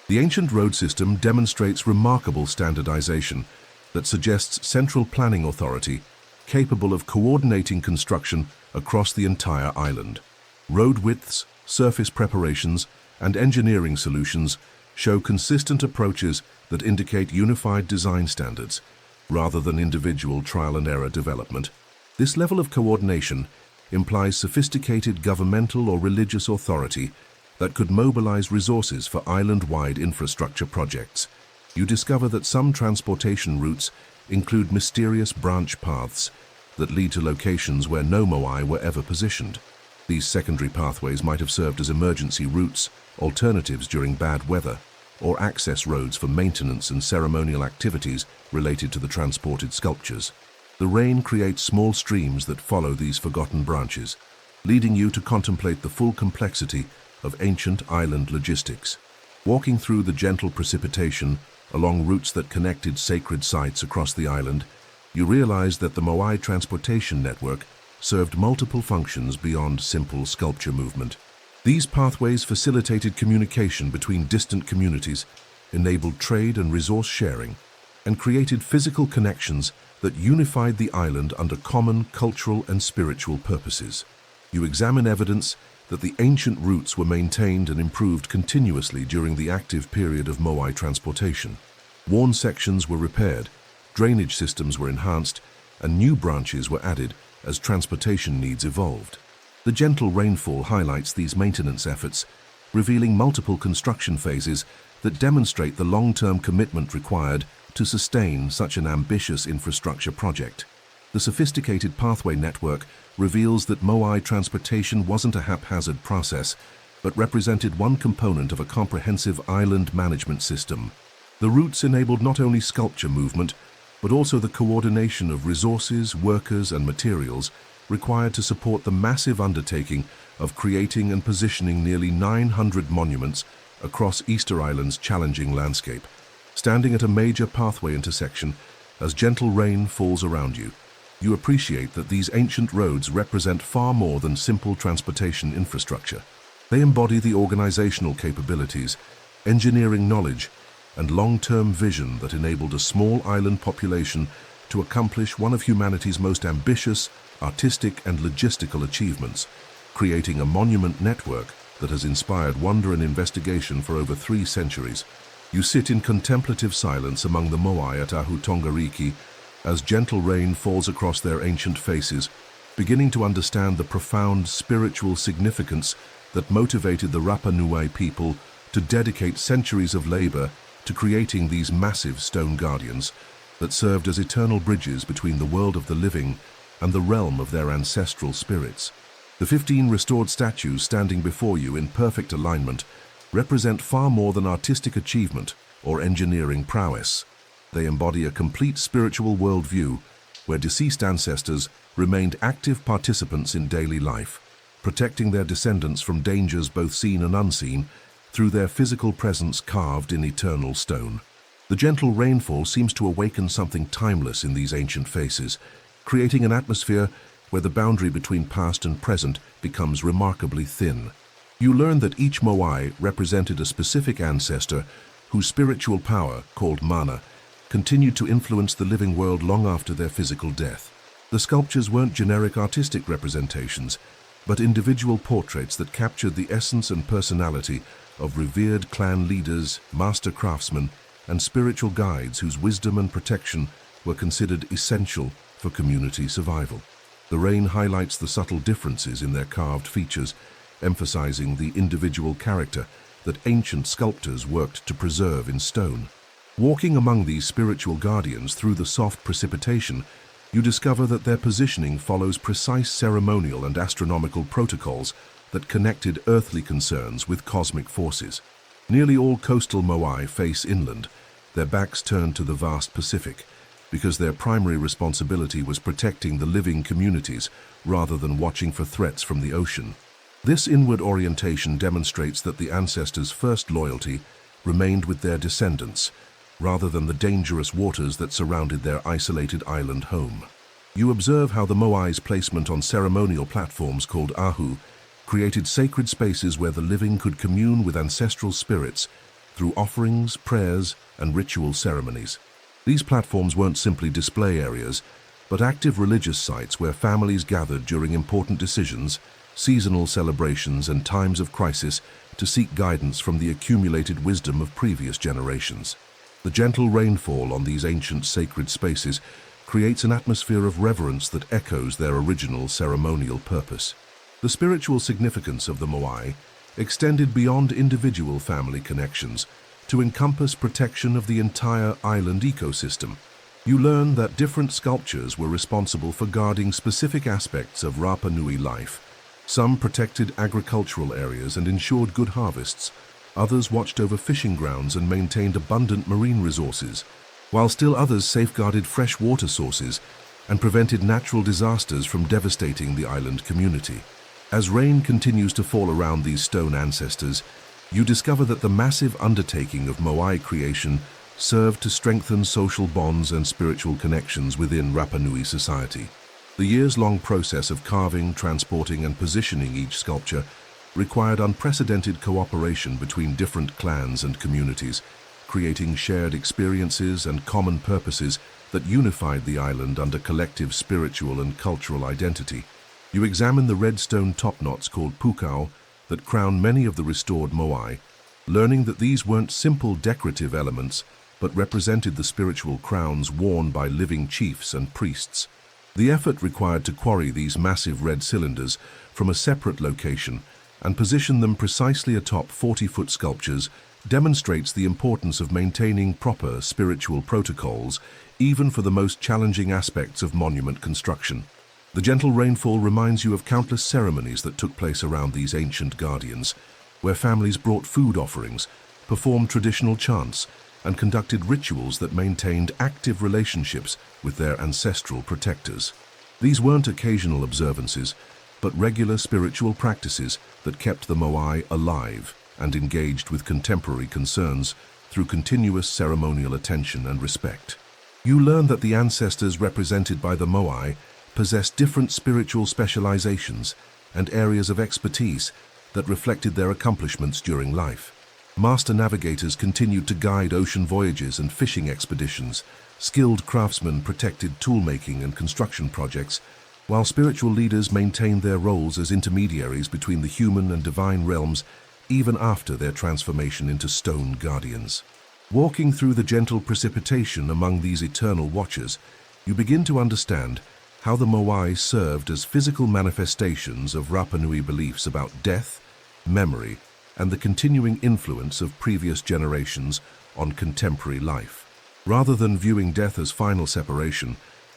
The ancient road system demonstrates remarkable standardization that suggests central planning authority capable of coordinating construction across the entire island. Road widths, surface preparations, and engineering solutions show consistent approaches that indicate unified design standards, rather than individual trial-and-error development. This level of coordination implies sophisticated governmental or religious authority that could mobilize resources for island-wide infrastructure projects. You discover that some transportation routes include mysterious branch paths that lead to locations where no Moai were ever positioned. These secondary pathways might have served as emergency routes, alternatives during bad weather, or access roads for maintenance and ceremonial activities related to the transported sculptures. The rain creates small streams that follow these forgotten branches, leading you to contemplate the full complexity of ancient island logistics. Walking through the gentle precipitation along routes that connected sacred sites across the island, you realize that the Moai transportation network served multiple functions beyond simple sculpture movement. These pathways facilitated communication between distant communities, enabled trade and resource sharing, and created physical connections that unified the island under common cultural and spiritual purposes. You examine evidence that the ancient routes were maintained and improved continuously during the active period of Moai transportation. Worn sections were repaired, drainage systems were enhanced, and new branches were added as transportation needs evolved. The gentle rainfall highlights these maintenance efforts, revealing multiple construction phases that demonstrate the long-term commitment required to sustain such an ambitious infrastructure project. The sophisticated pathway network reveals that Moai transportation wasn't a haphazard process, but represented one component of a comprehensive island management system. The routes enabled not only sculpture movement, but also the coordination of resources, workers, and materials required to support the massive undertaking of creating and positioning nearly 900 monuments across Easter Island's challenging landscape. Standing at a major pathway intersection, as gentle rain falls around you, you appreciate that these ancient roads represent far more than simple transportation infrastructure. They embody the organizational capabilities, engineering knowledge, and long-term vision that enabled a small island population to accomplish one of humanity's most ambitious, artistic, and logistical achievements, creating a monument network that has inspired wonder and investigation for over 3 centuries. You sit in contemplative silence among the Moai at Ahu Tongariki as gentle rain falls across their ancient faces, beginning to understand the profound spiritual significance that motivated the Rapa Nui people to dedicate centuries of labor to creating these massive stone guardians that served as eternal bridges between the world of the living and the realm of their ancestral spirits. The 15 restored statues standing before you in perfect alignment represent far more than artistic achievement or engineering prowess. They embody a complete spiritual worldview where deceased ancestors remained active participants in daily life, protecting their descendants from dangers both seen and unseen through their physical presence carved in eternal stone. The gentle rainfall seems to awaken something timeless in these ancient faces, creating an atmosphere where the boundary between past and present becomes remarkably thin. You learn that each Moai represented a specific ancestor whose spiritual power, called mana, continued to influence the living world long after their physical death. The sculptures weren't generic artistic representations, but individual portraits that captured the essence and personality of revered clan leaders, master craftsmen, and spiritual guides whose wisdom and protection were considered essential for community survival. The rain highlights the subtle differences in their carved features, emphasizing the individual character that ancient sculptors worked to preserve in stone. Walking among these spiritual guardians through the soft precipitation, you discover that their positioning follows precise ceremonial and astronomical protocols that connected earthly concerns with cosmic forces. Nearly all coastal Moai face inland, their backs turned to the vast Pacific, because their primary responsibility was protecting the living communities rather than watching for threats from the ocean. This inward orientation demonstrates that the ancestors' first loyalty remained with their descendants, rather than the dangerous waters that surrounded their isolated island home. You observe how the Moai's placement on ceremonial platforms called ahu created sacred spaces where the living could commune with ancestral spirits through offerings, prayers, and ritual ceremonies. These platforms weren't simply display areas, but active religious sites where families gathered during important decisions, seasonal celebrations, and times of crisis to seek guidance from the accumulated wisdom of previous generations. The gentle rainfall on these ancient sacred spaces creates an atmosphere of reverence that echoes their original ceremonial purpose. The spiritual significance of the Moai extended beyond individual family connections to encompass protection of the entire island ecosystem. You learn that different sculptures were responsible for guarding specific aspects of Rapa Nui life. Some protected agricultural areas and ensured good harvests. Others watched over fishing grounds and maintained abundant marine resources, while still others safeguarded fresh water sources and prevented natural disasters from devastating the island community. As rain continues to fall around these stone ancestors, you discover that the massive undertaking of Moai creation served to strengthen social bonds and spiritual connections within Rapa Nui society. The years-long process of carving, transporting, and positioning each sculpture required unprecedented cooperation between different clans and communities, creating shared experiences and common purposes that unified the island under collective spiritual and cultural identity. You examine the red stone top knots called pukao that crown many of the restored Moai, learning that these weren't simple decorative elements, but represented the spiritual crowns worn by living chiefs and priests. The effort required to quarry these massive red cylinders from a separate location and position them precisely atop 40-foot sculptures demonstrates the importance of maintaining proper spiritual protocols, even for the most challenging aspects of monument construction. The gentle rainfall reminds you of countless ceremonies that took place around these ancient guardians, where families brought food offerings, performed traditional chants, and conducted rituals that maintained active relationships with their ancestral protectors. These weren't occasional observances, but regular spiritual practices that kept the Moai alive and engaged with contemporary concerns through continuous ceremonial attention and respect. You learn that the ancestors represented by the Moai possessed different spiritual specializations and areas of expertise that reflected their accomplishments during life. Master navigators continued to guide ocean voyages and fishing expeditions. Skilled craftsmen protected toolmaking and construction projects, while spiritual leaders maintained their roles as intermediaries between the human and divine realms even after their transformation into stone guardians. Walking through the gentle precipitation among these eternal watchers, you begin to understand how the Moai served as physical manifestations of Rapa Nui beliefs about death, memory, and the continuing influence of previous generations on contemporary life. Rather than viewing death as final separation,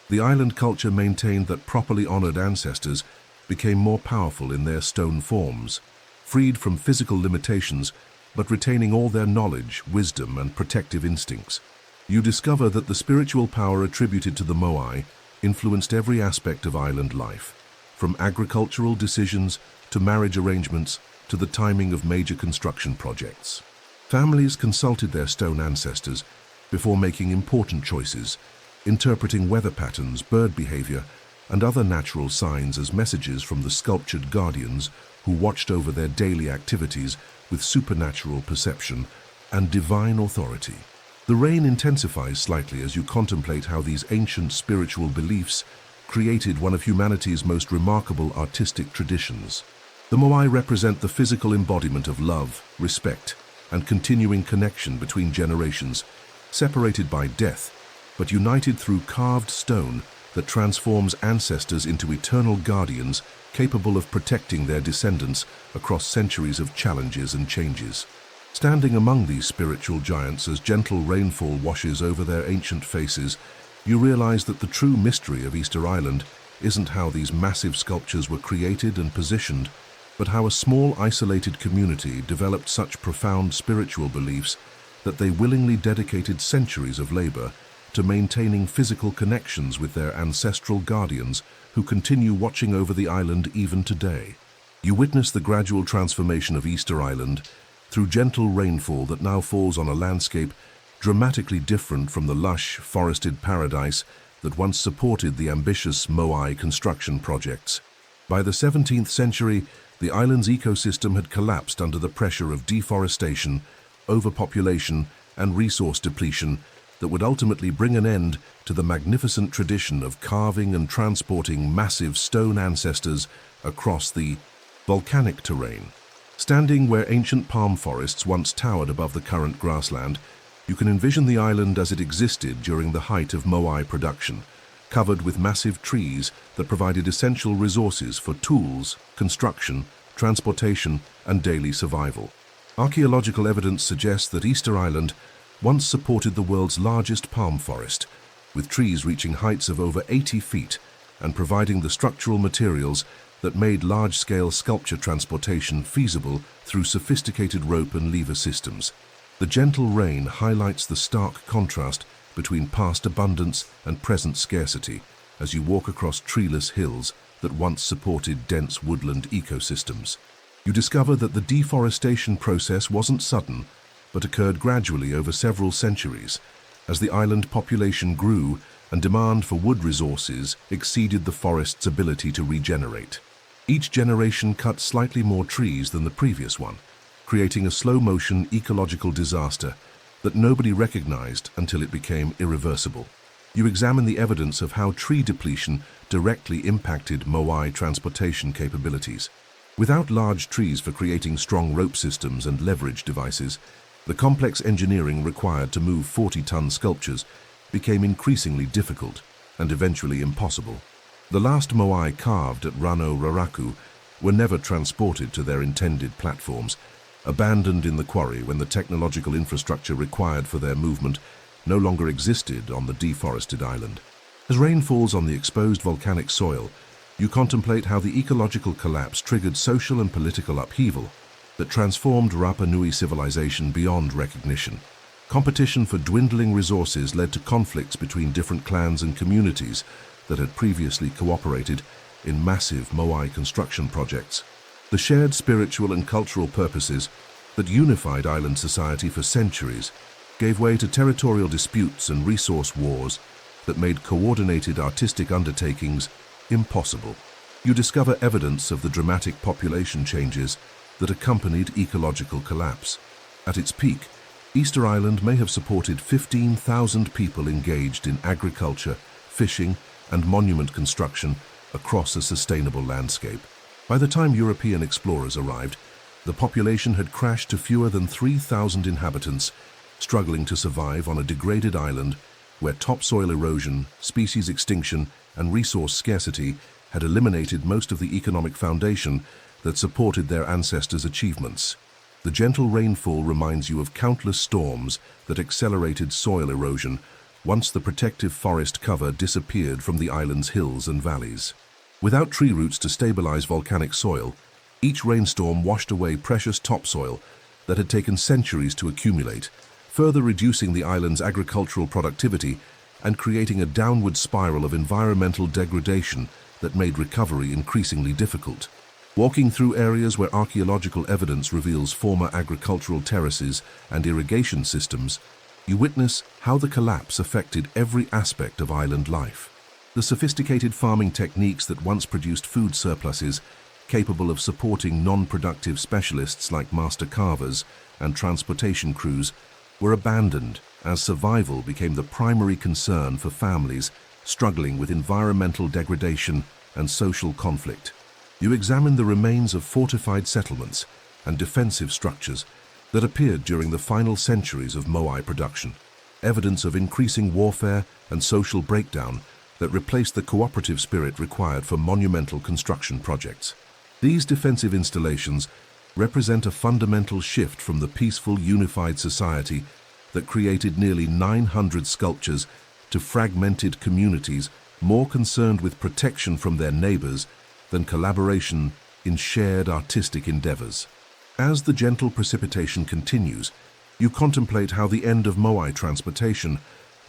the island culture maintained that properly honored ancestors became more powerful in their stone forms, freed from physical limitations but retaining all their knowledge, wisdom, and protective instincts. You discover that the spiritual power attributed to the Moai influenced every aspect of island life, from agricultural decisions to marriage arrangements to the timing of major construction projects. Families consulted their stone ancestors before making important choices, interpreting weather patterns, bird behavior, and other natural signs as messages from the sculptured guardians who watched over their daily activities with supernatural perception and divine authority. The rain intensifies slightly as you contemplate how these ancient spiritual beliefs created one of humanity's most remarkable artistic traditions. The Moai represent the physical embodiment of love, respect, and continuing connection between generations, separated by death, but united through carved stone that transforms ancestors into eternal guardians capable of protecting their descendants across centuries of challenges and changes. Standing among these spiritual giants as gentle rainfall washes over their ancient faces, you realize that the true mystery of Easter Island isn't how these massive sculptures were created and positioned, but how a small, isolated community developed such profound spiritual beliefs that they willingly dedicated centuries of labor to maintaining physical connections with their ancestral guardians who continue watching over the island even today. You witness the gradual transformation of Easter Island through gentle rainfall that now falls on a landscape dramatically different from the lush, forested paradise that once supported the ambitious Moai construction projects. By the 17th century, the island's ecosystem had collapsed under the pressure of deforestation, overpopulation, and resource depletion that would ultimately bring an end to the magnificent tradition of carving and transporting massive stone ancestors across the volcanic terrain. Standing where ancient palm forests once towered above the current grassland, you can envision the island as it existed during the height of Moai production, covered with massive trees that provided essential resources for tools, construction, transportation, and daily survival. Archaeological evidence suggests that Easter Island once supported the world's largest palm forest, with trees reaching heights of over 80 feet and providing the structural materials that made large-scale sculpture transportation feasible through sophisticated rope and lever systems. The gentle rain highlights the stark contrast between past abundance and present scarcity as you walk across treeless hills that once supported dense woodland ecosystems. You discover that the deforestation process wasn't sudden, but occurred gradually over several centuries, as the island population grew and demand for wood resources exceeded the forest's ability to regenerate. Each generation cut slightly more trees than the previous one, creating a slow-motion ecological disaster that nobody recognized until it became irreversible. You examine the evidence of how tree depletion directly impacted Moai transportation capabilities. Without large trees for creating strong rope systems and leverage devices, the complex engineering required to move 40-ton sculptures became increasingly difficult and eventually impossible. The last Moai carved at Rano Raraku were never transported to their intended platforms, abandoned in the quarry when the technological infrastructure required for their movement no longer existed on the deforested island. As rain falls on the exposed volcanic soil, you contemplate how the ecological collapse triggered social and political upheaval that transformed Rapa Nui civilization beyond recognition. Competition for dwindling resources led to conflicts between different clans and communities that had previously cooperated in massive Moai construction projects. The shared spiritual and cultural purposes that unified island society for centuries gave way to territorial disputes and resource wars that made coordinated artistic undertakings impossible. You discover evidence of the dramatic population changes that accompanied ecological collapse. At its peak, Easter Island may have supported 15,000 people engaged in agriculture, fishing, and monument construction across a sustainable landscape. By the time European explorers arrived, the population had crashed to fewer than 3,000 inhabitants, struggling to survive on a degraded island where topsoil erosion, species extinction, and resource scarcity had eliminated most of the economic foundation that supported their ancestors' achievements. The gentle rainfall reminds you of countless storms that accelerated soil erosion once the protective forest cover disappeared from the island's hills and valleys. Without tree roots to stabilize volcanic soil, each rainstorm washed away precious topsoil that had taken centuries to accumulate, further reducing the island's agricultural productivity and creating a downward spiral of environmental degradation that made recovery increasingly difficult. Walking through areas where archaeological evidence reveals former agricultural terraces and irrigation systems, you witness how the collapse affected every aspect of island life. The sophisticated farming techniques that once produced food surpluses, capable of supporting non-productive specialists like master carvers and transportation crews, were abandoned as survival became the primary concern for families struggling with environmental degradation and social conflict. You examine the remains of fortified settlements and defensive structures that appeared during the final centuries of Moai production, evidence of increasing warfare and social breakdown that replaced the cooperative spirit required for monumental construction projects. These defensive installations represent a fundamental shift from the peaceful, unified society that created nearly 900 sculptures to fragmented communities more concerned with protection from their neighbors than collaboration in shared artistic endeavors. As the gentle precipitation continues, you contemplate how the end of Moai transportation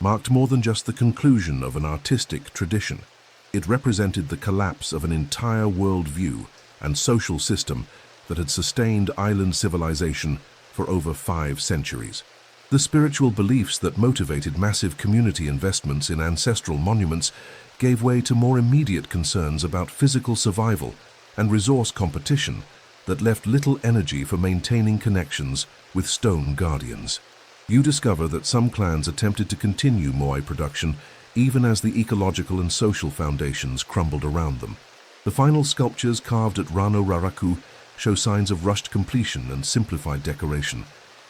marked more than just the conclusion of an artistic tradition. It represented the collapse of an entire worldview and social system that had sustained island civilization for over 5 centuries. The spiritual beliefs that motivated massive community investments in ancestral monuments gave way to more immediate concerns about physical survival and resource competition that left little energy for maintaining connections with stone guardians. You discover that some clans attempted to continue Moai production even as the ecological and social foundations crumbled around them. The final sculptures carved at Rano Raraku show signs of rushed completion and simplified decoration,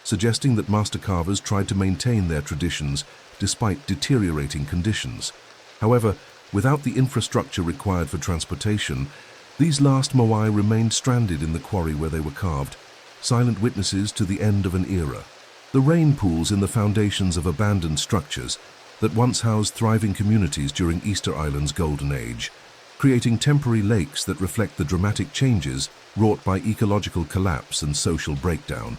suggesting that master carvers tried to maintain their traditions despite deteriorating conditions. However, Without the infrastructure required for transportation, these last Moai remained stranded in the quarry where they were carved, silent witnesses to the end of an era. The rain pools in the foundations of abandoned structures that once housed thriving communities during Easter Island's golden age, creating temporary lakes that reflect the dramatic changes wrought by ecological collapse and social breakdown.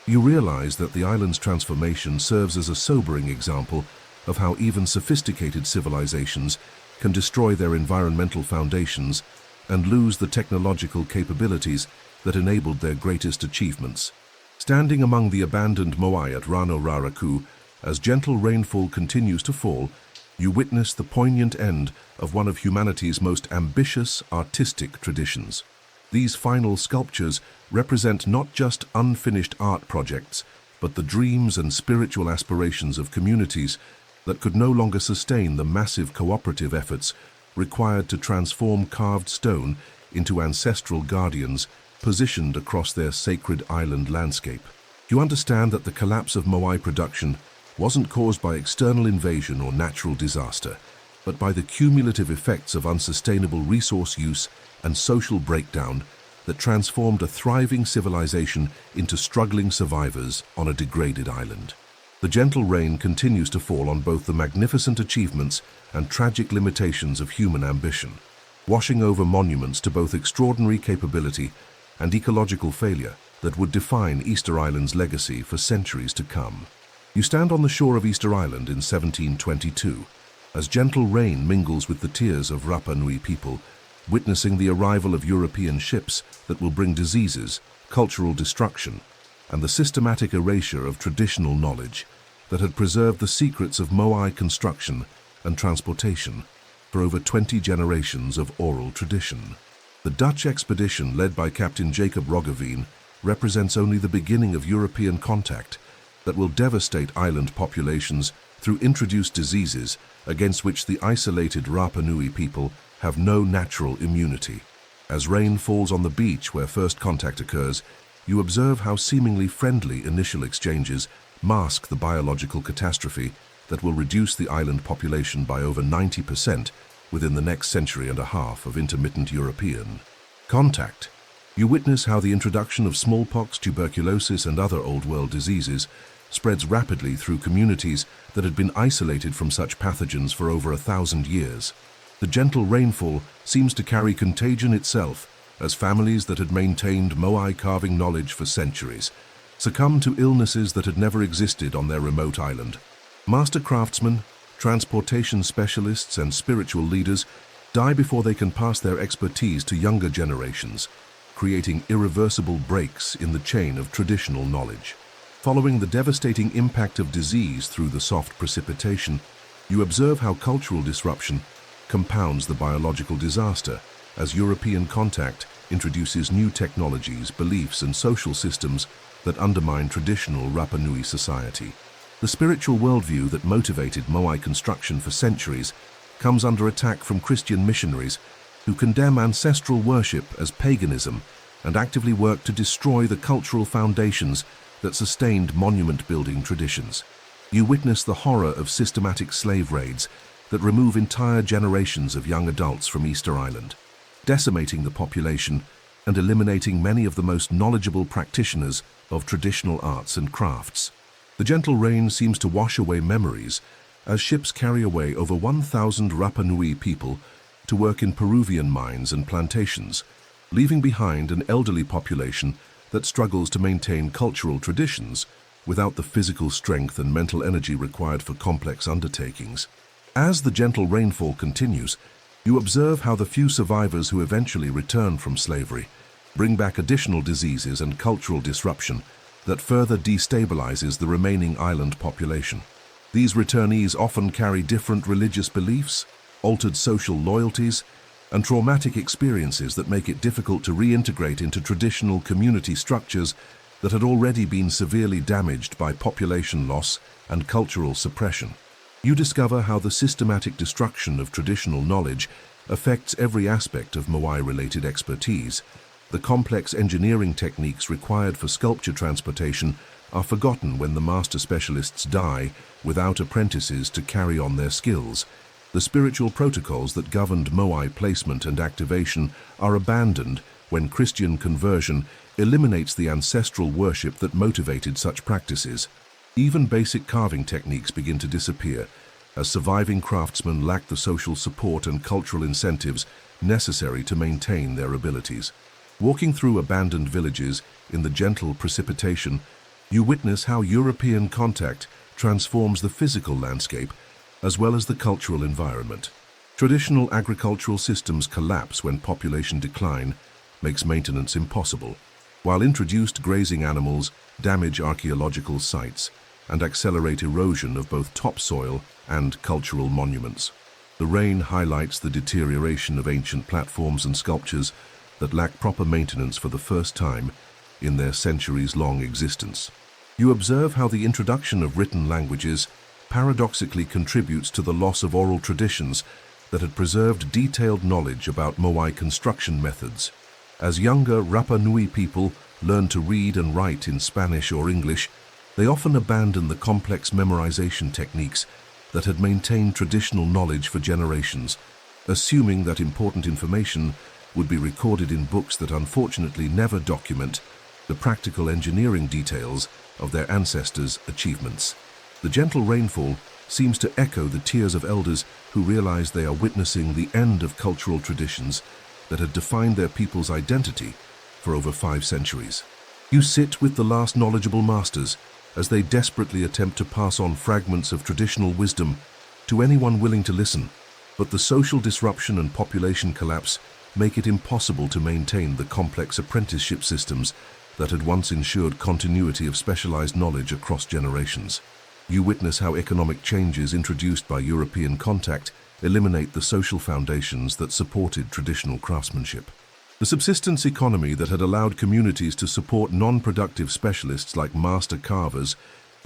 You realize that the island's transformation serves as a sobering example of how even sophisticated civilizations can destroy their environmental foundations and lose the technological capabilities that enabled their greatest achievements. Standing among the abandoned Moai at Rano Raraku, as gentle rainfall continues to fall, you witness the poignant end of one of humanity's most ambitious artistic traditions. These final sculptures represent not just unfinished art projects, but the dreams and spiritual aspirations of communities that could no longer sustain the massive cooperative efforts required to transform carved stone into ancestral guardians positioned across their sacred island landscape. You understand that the collapse of Moai production wasn't caused by external invasion or natural disaster, but by the cumulative effects of unsustainable resource use and social breakdown that transformed a thriving civilization into struggling survivors on a degraded island. The gentle rain continues to fall on both the magnificent achievements and tragic limitations of human ambition, washing over monuments to both extraordinary capability and ecological failure that would define Easter Island's legacy for centuries to come. You stand on the shore of Easter Island in 1722, as gentle rain mingles with the tears of Rapa Nui people, witnessing the arrival of European ships that will bring diseases, cultural destruction, and the systematic erasure of traditional knowledge that had preserved the secrets of Moai construction and transportation for over 20 generations of oral tradition. The Dutch expedition led by Captain Jacob Roggeveen represents only the beginning of European contact that will devastate island populations through introduced diseases against which the isolated Rapa Nui people have no natural immunity. As rain falls on the beach where first contact occurs, you observe how seemingly friendly initial exchanges mask the biological catastrophe that will reduce the island population by over 90% within the next century and a half of intermittent European contact. You witness how the introduction of smallpox, tuberculosis, and other Old World diseases spreads rapidly through communities that had been isolated from such pathogens for over 1,000 years. The gentle rainfall seems to carry contagion itself, as families that had maintained Moai carving knowledge for centuries succumb to illnesses that had never existed on their remote island. Master craftsmen, transportation specialists, and spiritual leaders die before they can pass their expertise to younger generations, creating irreversible breaks in the chain of traditional knowledge. Following the devastating impact of disease through the soft precipitation, you observe how cultural disruption compounds the biological disaster as European contact introduces new technologies, beliefs, and social systems that undermine traditional Rapa Nui society. The spiritual worldview that motivated Moai construction for centuries comes under attack from Christian missionaries who condemn ancestral worship as paganism and actively work to destroy the cultural foundations that sustained monument-building traditions. You witness the horror of systematic slave raids that remove entire generations of young adults from Easter Island, decimating the population and eliminating many of the most knowledgeable practitioners of traditional arts and crafts. The gentle rain seems to wash away memories as ships carry away over 1,000 Rapa Nui people to work in Peruvian mines and plantations, leaving behind an elderly population that struggles to maintain cultural traditions without the physical strength and mental energy required for complex undertakings. As the gentle rainfall continues, you observe how the few survivors who eventually return from slavery bring back additional diseases and cultural disruption that further destabilizes the remaining island population. These returnees often carry different religious beliefs, altered social loyalties, and traumatic experiences that make it difficult to reintegrate into traditional community structures that had already been severely damaged by population loss and cultural suppression. You discover how the systematic destruction of traditional knowledge affects every aspect of Moai-related expertise. The complex engineering techniques required for sculpture transportation are forgotten when the master specialists die without apprentices to carry on their skills, The spiritual protocols that governed Moai placement and activation are abandoned when Christian conversion eliminates the ancestral worship that motivated such practices. Even basic carving techniques begin to disappear, as surviving craftsmen lack the social support and cultural incentives necessary to maintain their abilities. Walking through abandoned villages in the gentle precipitation, you witness how European contact transforms the physical landscape as well as the cultural environment. Traditional agricultural systems collapse when population decline makes maintenance impossible, while introduced grazing animals damage archaeological sites and accelerate erosion of both topsoil and cultural monuments. The rain highlights the deterioration of ancient platforms and sculptures that lack proper maintenance for the first time in their centuries-long existence. You observe how the introduction of written languages paradoxically contributes to the loss of oral traditions that had preserved detailed knowledge about Moai construction methods. As younger Rapa Nui people learn to read and write in Spanish or English, they often abandon the complex memorization techniques that had maintained traditional knowledge for generations, assuming that important information would be recorded in books that unfortunately never document the practical engineering details of their ancestors' achievements. The gentle rainfall seems to echo the tears of elders who realize they are witnessing the end of cultural traditions that had defined their people's identity for over 5 centuries. You sit with the last knowledgeable masters as they desperately attempt to pass on fragments of traditional wisdom to anyone willing to listen, but the social disruption and population collapse make it impossible to maintain the complex apprenticeship systems that had once ensured continuity of specialized knowledge across generations. You witness how economic changes introduced by European contact eliminate the social foundations that supported traditional craftsmanship. The subsistence economy that had allowed communities to support non-productive specialists like master carvers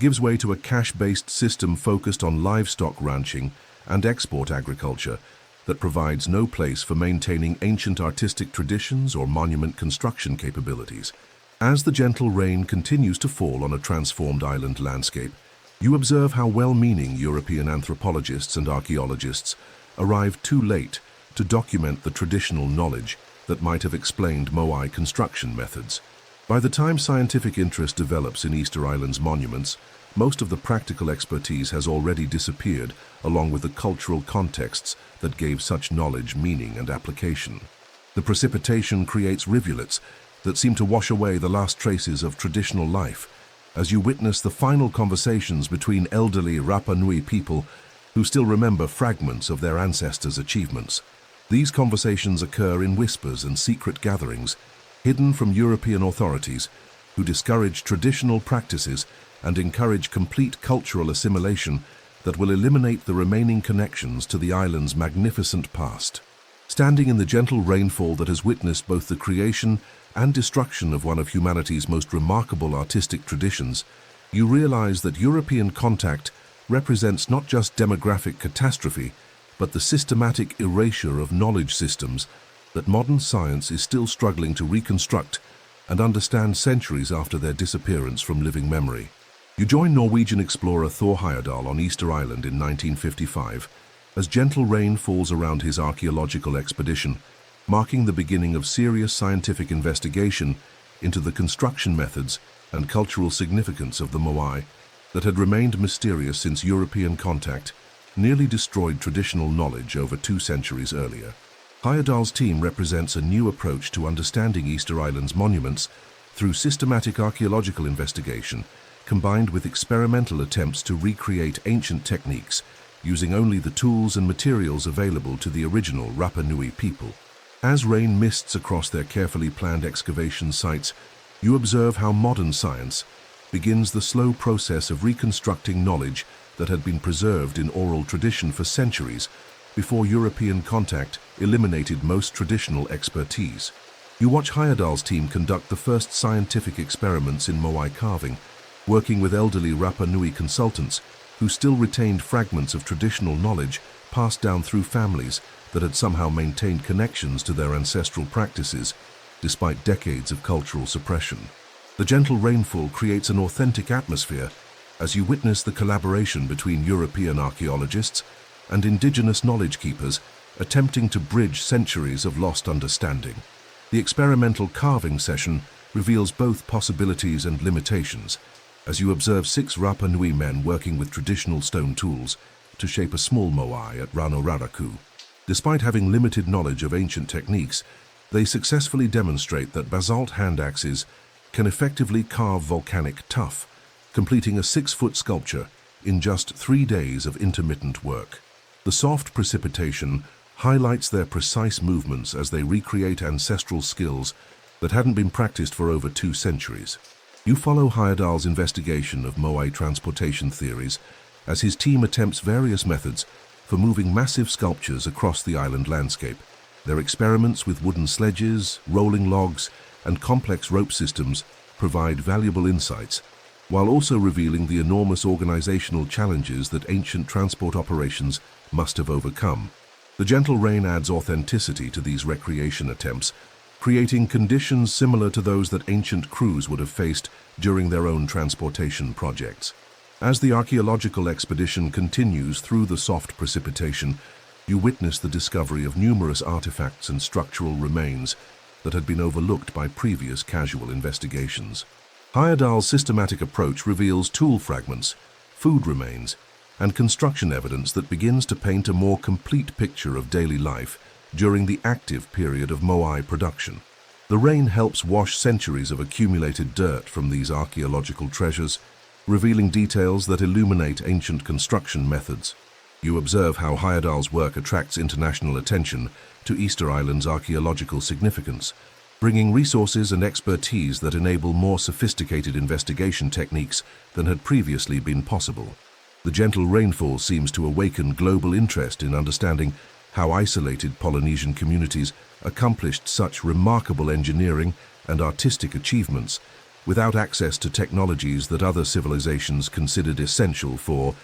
gives way to a cash-based system focused on livestock ranching and export agriculture that provides no place for maintaining ancient artistic traditions or monument construction capabilities. As the gentle rain continues to fall on a transformed island landscape, you observe how well-meaning European anthropologists and archaeologists arrived too late to document the traditional knowledge that might have explained Moai construction methods. By the time scientific interest develops in Easter Island's monuments, most of the practical expertise has already disappeared, along with the cultural contexts that gave such knowledge meaning and application. The precipitation creates rivulets that seem to wash away the last traces of traditional life, as you witness the final conversations between elderly Rapa Nui people who still remember fragments of their ancestors' achievements. These conversations occur in whispers and secret gatherings, hidden from European authorities, who discourage traditional practices and encourage complete cultural assimilation that will eliminate the remaining connections to the island's magnificent past. Standing in the gentle rainfall that has witnessed both the creation and destruction of one of humanity's most remarkable artistic traditions, you realize that European contact represents not just demographic catastrophe, but the systematic erasure of knowledge systems that modern science is still struggling to reconstruct and understand centuries after their disappearance from living memory. You join Norwegian explorer Thor Heyerdahl on Easter Island in 1955 as gentle rain falls around his archaeological expedition, marking the beginning of serious scientific investigation into the construction methods and cultural significance of the Moai that had remained mysterious since European contact nearly destroyed traditional knowledge over 2 centuries earlier. Heyerdahl's team represents a new approach to understanding Easter Island's monuments through systematic archaeological investigation, combined with experimental attempts to recreate ancient techniques using only the tools and materials available to the original Rapa Nui people. As rain mists across their carefully planned excavation sites, you observe how modern science begins the slow process of reconstructing knowledge that had been preserved in oral tradition for centuries before European contact eliminated most traditional expertise. You watch Heyerdahl's team conduct the first scientific experiments in Moai carving, working with elderly Rapa Nui consultants who still retained fragments of traditional knowledge passed down through families that had somehow maintained connections to their ancestral practices despite decades of cultural suppression. The gentle rainfall creates an authentic atmosphere as you witness the collaboration between European archaeologists and indigenous knowledge keepers attempting to bridge centuries of lost understanding. The experimental carving session reveals both possibilities and limitations, as you observe 6 Rapa Nui men working with traditional stone tools to shape a small moai at Ranoraraku. Despite having limited knowledge of ancient techniques, they successfully demonstrate that basalt hand axes can effectively carve volcanic tuff, completing a 6-foot sculpture in just 3 days of intermittent work. The soft precipitation highlights their precise movements as they recreate ancestral skills that hadn't been practiced for over 2 centuries. You follow Heyerdahl's investigation of Moai transportation theories as his team attempts various methods for moving massive sculptures across the island landscape. Their experiments with wooden sledges, rolling logs, and complex rope systems provide valuable insights, while also revealing the enormous organizational challenges that ancient transport operations must have overcome. The gentle rain adds authenticity to these recreation attempts, creating conditions similar to those that ancient crews would have faced during their own transportation projects. As the archaeological expedition continues through the soft precipitation, you witness the discovery of numerous artifacts and structural remains that had been overlooked by previous casual investigations. Heyerdahl's systematic approach reveals tool fragments, food remains, and construction evidence that begins to paint a more complete picture of daily life during the active period of Moai production. The rain helps wash centuries of accumulated dirt from these archaeological treasures, revealing details that illuminate ancient construction methods. You observe how Heyerdahl's work attracts international attention to Easter Island's archaeological significance, bringing resources and expertise that enable more sophisticated investigation techniques than had previously been possible. The gentle rainfall seems to awaken global interest in understanding how isolated Polynesian communities accomplished such remarkable engineering and artistic achievements without access to technologies that other civilizations considered essential for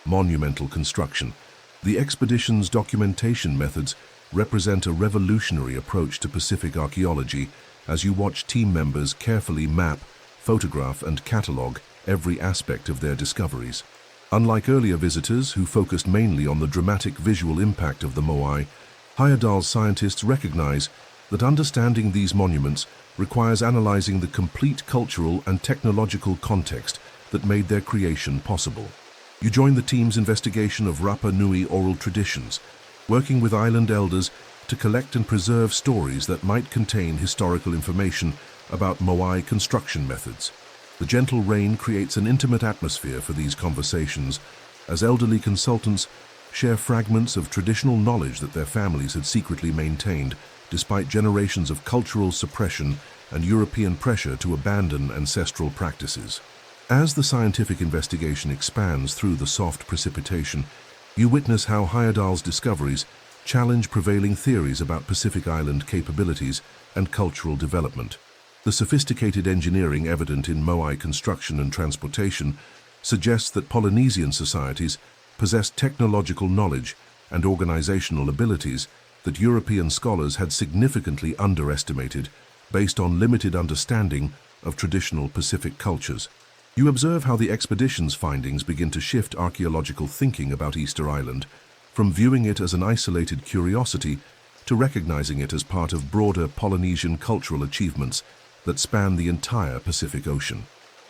monumental construction. The expedition's documentation methods represent a revolutionary approach to Pacific archaeology as you watch team members carefully map, photograph, and catalog every aspect of their discoveries. Unlike earlier visitors who focused mainly on the dramatic visual impact of the Moai, Heyerdahl's scientists recognize that understanding these monuments requires analyzing the complete cultural and technological context that made their creation possible. You join the team's investigation of Rapa Nui oral traditions, working with island elders to collect and preserve stories that might contain historical information about Moai construction methods. The gentle rain creates an intimate atmosphere for these conversations as elderly consultants share fragments of traditional knowledge that their families had secretly maintained despite generations of cultural suppression and European pressure to abandon ancestral practices. As the scientific investigation expands through the soft precipitation, you witness how Heyerdahl's discoveries challenge prevailing theories about Pacific Island capabilities and cultural development. The sophisticated engineering evident in Moai construction and transportation suggests that Polynesian societies possessed technological knowledge and organizational abilities that European scholars had significantly underestimated based on limited understanding of traditional Pacific cultures. You observe how the expedition's findings begin to shift archaeological thinking about Easter Island, from viewing it as an isolated curiosity to recognizing it as part of broader Polynesian cultural achievements that span the entire Pacific Ocean.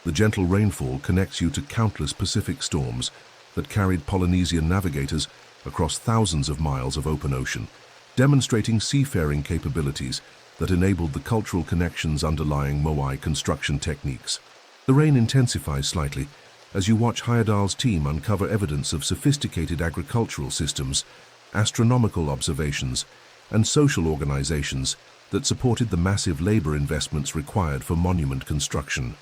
The gentle rainfall connects you to countless Pacific storms that carried Polynesian navigators across thousands of miles of open ocean, demonstrating seafaring capabilities that enabled the cultural connections underlying Moai construction techniques. The rain intensifies slightly as you watch Heyerdahl's team uncover evidence of sophisticated agricultural systems, astronomical observations, and social organizations that supported the massive labor investments required for monument construction.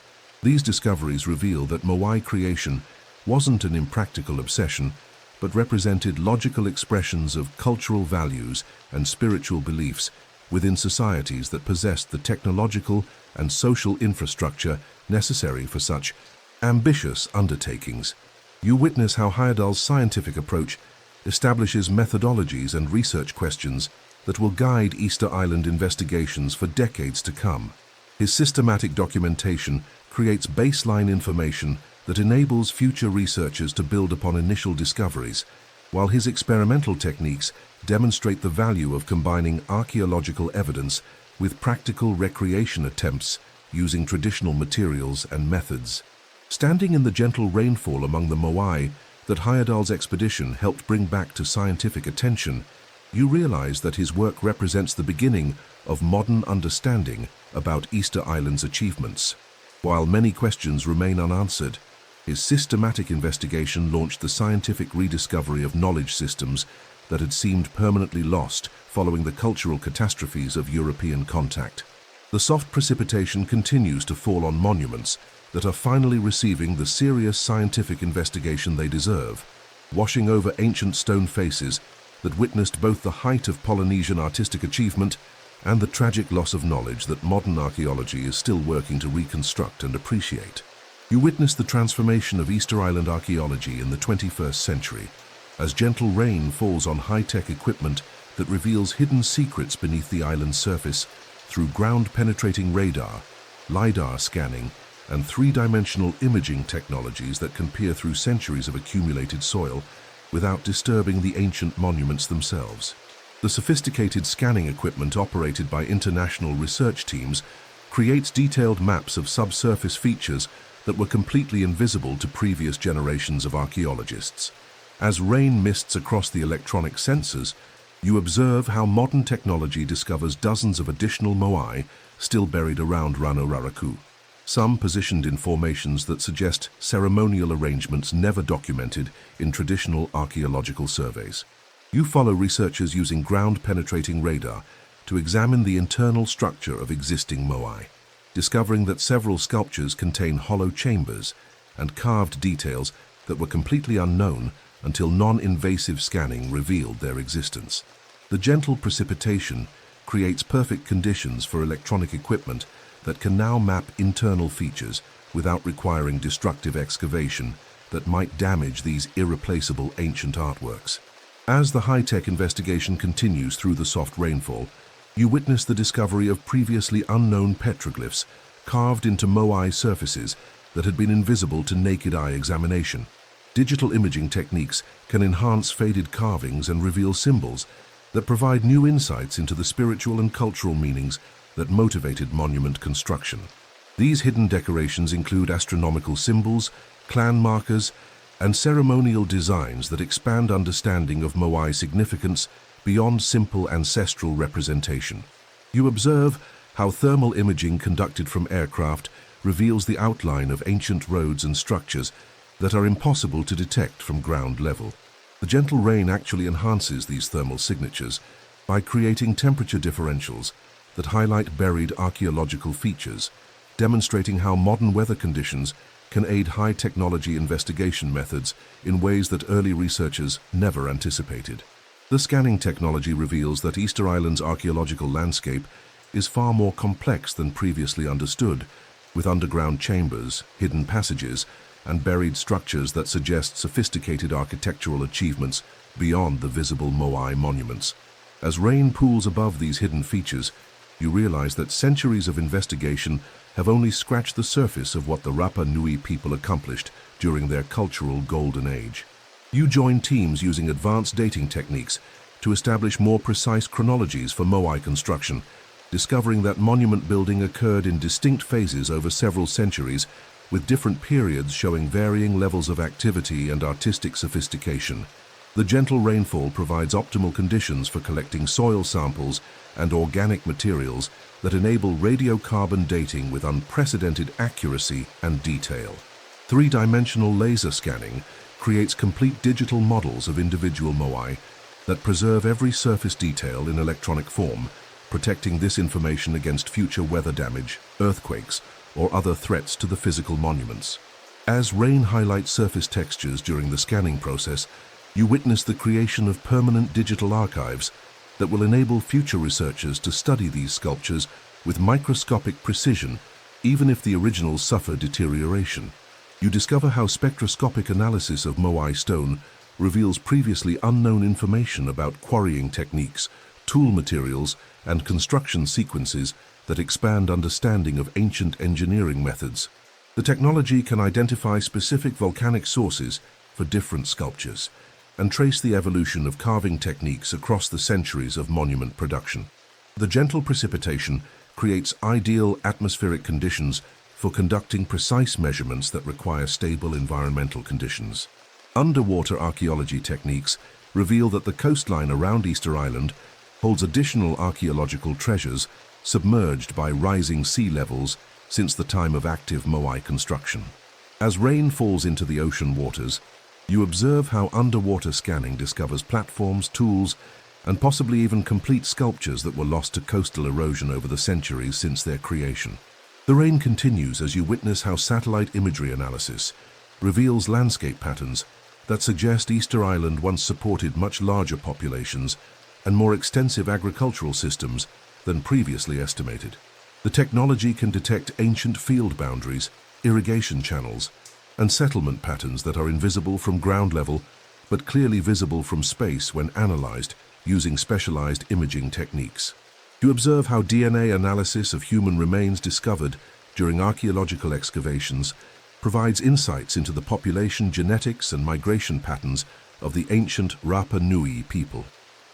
These discoveries reveal that Moai creation wasn't an impractical obsession, but represented logical expressions of cultural values and spiritual beliefs within societies that possessed the technological and social infrastructure necessary for such ambitious undertakings. You witness how Heyerdahl's scientific approach establishes methodologies and research questions that will guide Easter Island investigations for decades to come. His systematic documentation creates baseline information that enables future researchers to build upon initial discoveries, while his experimental techniques demonstrate the value of combining archaeological evidence with practical recreation attempts using traditional materials and methods. Standing in the gentle rainfall among the Moai that Heyerdahl's expedition helped bring back to scientific attention, you realize that his work represents the beginning of modern understanding about Easter Island's achievements. While many questions remain unanswered, his systematic investigation launched the scientific rediscovery of knowledge systems that had seemed permanently lost following the cultural catastrophes of European contact. The soft precipitation continues to fall on monuments that are finally receiving the serious scientific investigation they deserve, washing over ancient stone faces that witnessed both the height of Polynesian artistic achievement and the tragic loss of knowledge that modern archaeology is still working to reconstruct and appreciate. You witness the transformation of Easter Island archaeology in the 21st century, as gentle rain falls on high-tech equipment that reveals hidden secrets beneath the island's surface through ground-penetrating radar, LiDAR scanning, and three-dimensional imaging technologies that can peer through centuries of accumulated soil without disturbing the ancient monuments themselves. The sophisticated scanning equipment operated by international research teams creates detailed maps of subsurface features that were completely invisible to previous generations of archaeologists. As rain mists across the electronic sensors, you observe how modern technology discovers dozens of additional Moai still buried around Rano Raraku, some positioned in formations that suggest ceremonial arrangements never documented in traditional archaeological surveys. You follow researchers using ground-penetrating radar to examine the internal structure of existing Moai, discovering that several sculptures contain hollow chambers and carved details that were completely unknown until non-invasive scanning revealed their existence. The gentle precipitation creates perfect conditions for electronic equipment that can now map internal features without requiring destructive excavation that might damage these irreplaceable ancient artworks. As the high-tech investigation continues through the soft rainfall, you witness the discovery of previously unknown petroglyphs carved into Moai surfaces that had been invisible to naked eye examination. Digital imaging techniques can enhance faded carvings and reveal symbols that provide new insights into the spiritual and cultural meanings that motivated monument construction. These hidden decorations include astronomical symbols, clan markers, and ceremonial designs that expand understanding of Moai significance beyond simple ancestral representation. You observe how thermal imaging conducted from aircraft reveals the outline of ancient roads and structures that are impossible to detect from ground level. The gentle rain actually enhances these thermal signatures by creating temperature differentials that highlight buried archaeological features, demonstrating how modern weather conditions can aid high-technology investigation methods in ways that early researchers never anticipated. The scanning technology reveals that Easter Island's archaeological landscape is far more complex than previously understood, with underground chambers, hidden passages, and buried structures that suggest sophisticated architectural achievements beyond the visible Moai monuments. As rain pools above these hidden features, you realize that centuries of investigation have only scratched the surface of what the Rapa Nui people accomplished during their cultural golden age. You join teams using advanced dating techniques to establish more precise chronologies for Moai construction, discovering that monument building occurred in distinct phases over several centuries, with different periods showing varying levels of activity and artistic sophistication. The gentle rainfall provides optimal conditions for collecting soil samples and organic materials that enable radiocarbon dating with unprecedented accuracy and detail. Three-dimensional laser scanning creates complete digital models of individual Moai that preserve every surface detail in electronic form, protecting this information against future weather damage, earthquakes, or other threats to the physical monuments. As rain highlights surface textures during the scanning process, you witness the creation of permanent digital archives that will enable future researchers to study these sculptures with microscopic precision, even if the originals suffer deterioration. You discover how spectroscopic analysis of Moai stone reveals previously unknown information about quarrying techniques, tool materials, and construction sequences that expand understanding of ancient engineering methods. The technology can identify specific volcanic sources for different sculptures, and trace the evolution of carving techniques across the centuries of monument production. The gentle precipitation creates ideal atmospheric conditions for conducting precise measurements that require stable environmental conditions. Underwater archaeology techniques reveal that the coastline around Easter Island holds additional archaeological treasures submerged by rising sea levels since the time of active Moai construction. As rain falls into the ocean waters, you observe how underwater scanning discovers platforms, tools, and possibly even complete sculptures that were lost to coastal erosion over the centuries since their creation. The rain continues as you witness how satellite imagery analysis reveals landscape patterns that suggest Easter Island once supported much larger populations and more extensive agricultural systems than previously estimated. The technology can detect ancient field boundaries, irrigation channels, and settlement patterns that are invisible from ground level but clearly visible from space when analyzed using specialized imaging techniques. You observe how DNA analysis of human remains discovered during archaeological excavations provides insights into the population genetics and migration patterns of the ancient Rapa Nui people.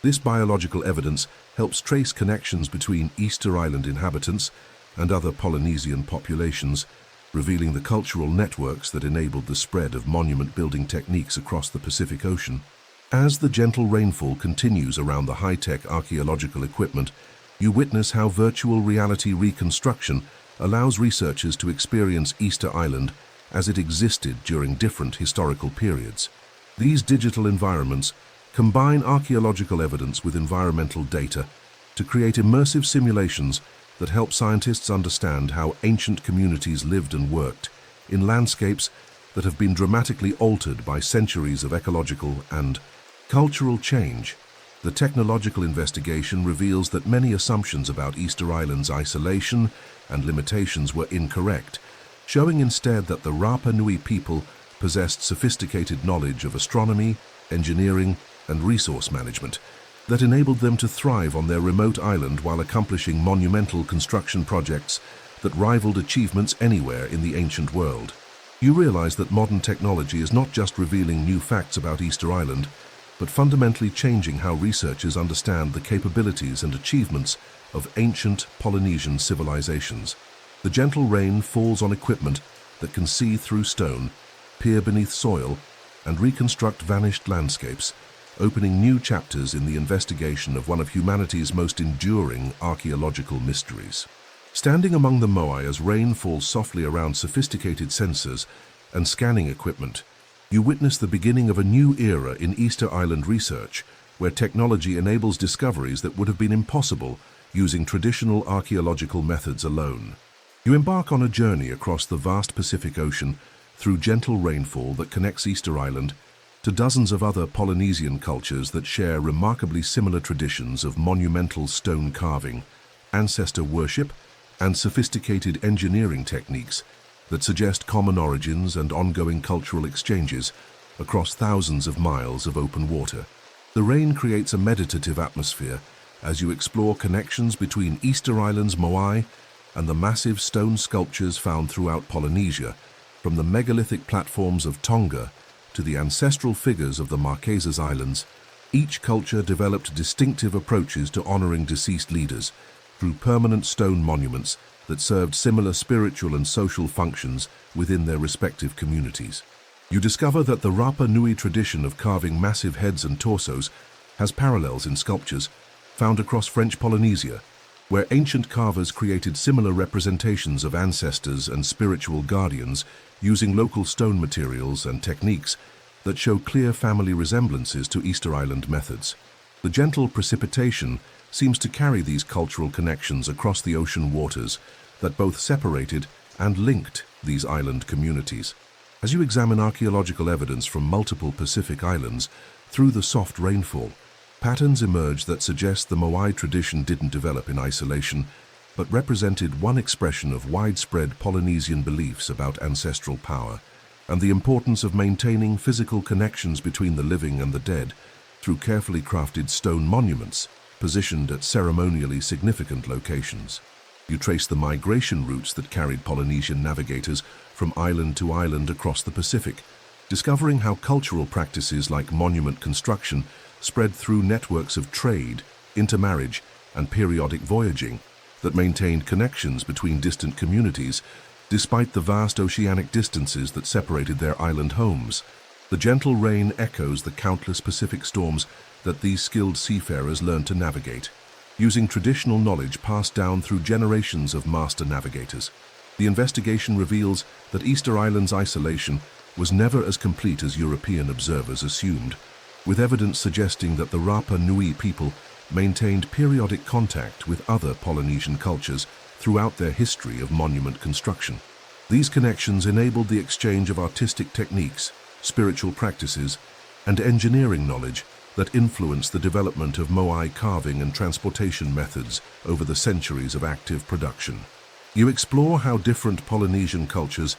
This biological evidence helps trace connections between Easter Island inhabitants and other Polynesian populations, revealing the cultural networks that enabled the spread of monument building techniques across the Pacific Ocean. As the gentle rainfall continues around the high-tech archaeological equipment, you witness how virtual reality reconstruction allows researchers to experience Easter Island as it existed during different historical periods. These digital environments combine archaeological evidence with environmental data to create immersive simulations that help scientists understand how ancient communities lived and worked in landscapes that have been dramatically altered by centuries of ecological and cultural change. The technological investigation reveals that many assumptions about Easter Island's isolation and limitations were incorrect, showing instead that the Rapa Nui people possessed sophisticated knowledge of astronomy, engineering, and resource management that enabled them to thrive on their remote island while accomplishing monumental construction projects that rivaled achievements anywhere in the ancient world. You realize that modern technology is not just revealing new facts about Easter Island, but fundamentally changing how researchers understand the capabilities and achievements of ancient Polynesian civilizations. The gentle rain falls on equipment that can see through stone, peer beneath soil, and reconstruct vanished landscapes, opening new chapters in the investigation of one of humanity's most enduring archaeological mysteries. Standing among the Moai as rain falls softly around sophisticated sensors and scanning equipment, you witness the beginning of a new era in Easter Island research, where technology enables discoveries that would have been impossible using traditional archaeological methods alone. You embark on a journey across the vast Pacific Ocean through gentle rainfall that connects Easter Island to dozens of other Polynesian cultures that share remarkably similar traditions of monumental stone carving, ancestor worship, and sophisticated engineering techniques that suggest common origins and ongoing cultural exchanges across thousands of miles of open water. The rain creates a meditative atmosphere as you explore connections between Easter Island's Moai and the massive stone sculptures found throughout Polynesia, from the megalithic platforms of Tonga to the ancestral figures of the Marquesas Islands. Each culture developed distinctive approaches to honoring deceased leaders through permanent stone monuments that served similar spiritual and social functions within their respective communities. You discover that the Rapa Nui tradition of carving massive heads and torsos has parallels in sculptures found across French Polynesia, where ancient carvers created similar representations of ancestors and spiritual guardians using local stone materials and techniques that show clear family resemblances to Easter Island methods. The gentle precipitation seems to carry these cultural connections across the ocean waters that both separated and linked these island communities. As you examine archaeological evidence from multiple Pacific islands through the soft rainfall, patterns emerge that suggest the Moai tradition didn't develop in isolation, but represented one expression of widespread Polynesian beliefs about ancestral power and the importance of maintaining physical connections between the living and the dead through carefully crafted stone monuments positioned at ceremonially significant locations. You trace the migration routes that carried Polynesian navigators from island to island across the Pacific, discovering how cultural practices like monument construction spread through networks of trade, intermarriage, and periodic voyaging that maintained connections between distant communities despite the vast oceanic distances that separated their island homes. The gentle rain echoes the countless Pacific storms that these skilled seafarers learned to navigate, using traditional knowledge passed down through generations of master navigators. The investigation reveals that Easter Island's isolation was never as complete as European observers assumed, with evidence suggesting that the Rapa Nui people maintained periodic contact with other Polynesian cultures throughout their history of monument construction. These connections enabled the exchange of artistic techniques, spiritual practices, and engineering knowledge that influenced the development of Moai carving and transportation methods over the centuries of active production. You explore how different Polynesian cultures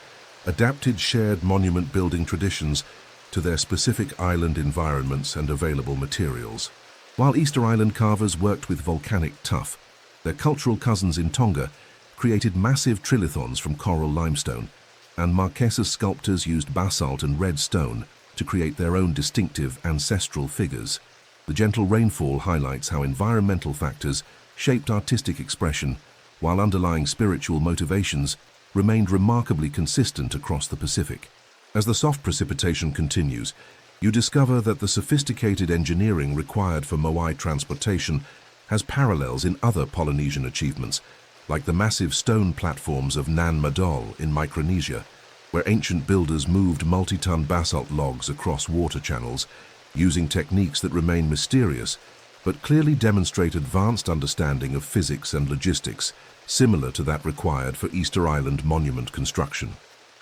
adapted shared monument building traditions to their specific island environments and available materials. While Easter Island carvers worked with volcanic tuff, their cultural cousins in Tonga created massive trilithons from coral limestone, and Marquesas sculptors used basalt and red stone to create their own distinctive ancestral figures. The gentle rainfall highlights how environmental factors shaped artistic expression, while underlying spiritual motivations remained remarkably consistent across the Pacific. As the soft precipitation continues, you discover that the sophisticated engineering required for Moai transportation has parallels in other Polynesian achievements, like the massive stone platforms of Nan Madol in Micronesia, where ancient builders moved multi-ton basalt logs across water channels, using techniques that remain mysterious, but clearly demonstrate advanced understanding of physics and logistics, similar to that required for Easter Island monument construction.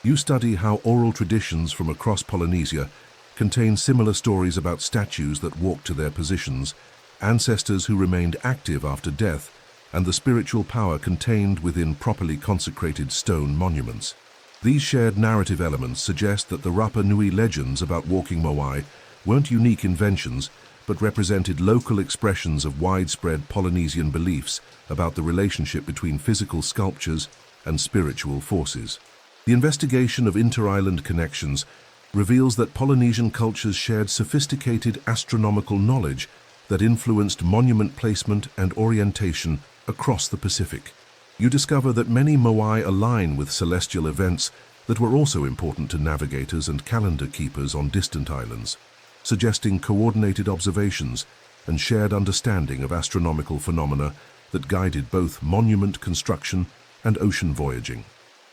You study how oral traditions from across Polynesia contain similar stories about statues that walked to their positions, ancestors who remained active after death, and the spiritual power contained within properly consecrated stone monuments. These shared narrative elements suggest that the Rapa Nui legends about walking Moai weren't unique inventions, but represented local expressions of widespread Polynesian beliefs about the relationship between physical sculptures and spiritual forces. The investigation of inter-island connections reveals that Polynesian cultures shared sophisticated astronomical knowledge that influenced monument placement and orientation across the Pacific. You discover that many Moai align with celestial events that were also important to navigators and calendar keepers on distant islands, suggesting coordinated observations and shared understanding of astronomical phenomena that guided both monument construction and ocean voyaging.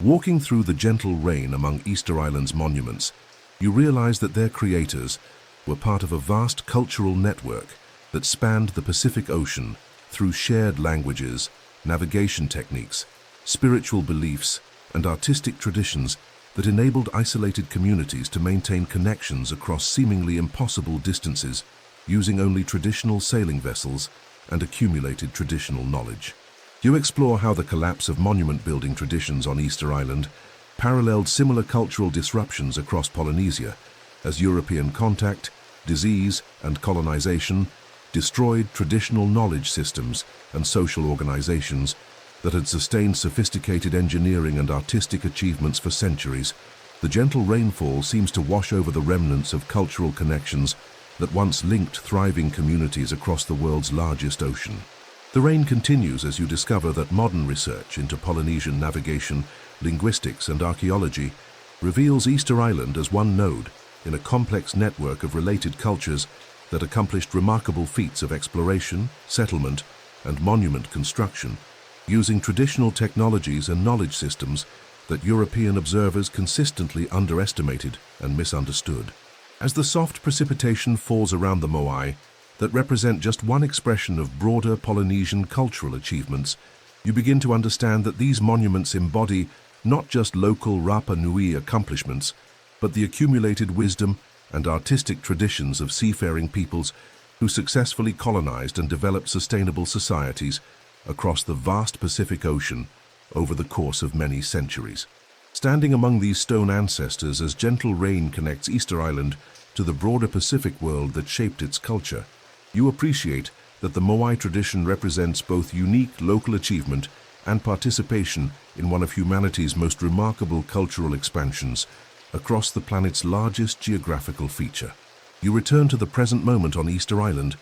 Walking through the gentle rain among Easter Island's monuments, you realize that their creators were part of a vast cultural network that spanned the Pacific Ocean through shared languages, navigation techniques, spiritual beliefs, and artistic traditions that enabled isolated communities to maintain connections across seemingly impossible distances using only traditional sailing vessels and accumulated traditional knowledge. You explore how the collapse of monument building traditions on Easter Island paralleled similar cultural disruptions across Polynesia, as European contact, disease, and colonization destroyed traditional knowledge systems and social organizations that had sustained sophisticated engineering and artistic achievements for centuries. The gentle rainfall seems to wash over the remnants of cultural connections that once linked thriving communities across the world's largest ocean. The rain continues as you discover that modern research into Polynesian navigation, linguistics, and archaeology reveals Easter Island as one node in a complex network of related cultures that accomplished remarkable feats of exploration, settlement, and monument construction, using traditional technologies and knowledge systems that European observers consistently underestimated and misunderstood. As the soft precipitation falls around the Moai, that represent just one expression of broader Polynesian cultural achievements, you begin to understand that these monuments embody not just local Rapa Nui accomplishments, but the accumulated wisdom and artistic traditions of seafaring peoples who successfully colonized and developed sustainable societies across the vast Pacific Ocean over the course of many centuries. Standing among these stone ancestors as gentle rain connects Easter Island to the broader Pacific world that shaped its culture, you appreciate that the Moai tradition represents both unique local achievement and participation in one of humanity's most remarkable cultural expansions, across the planet's largest geographical feature. You return to the present moment on Easter Island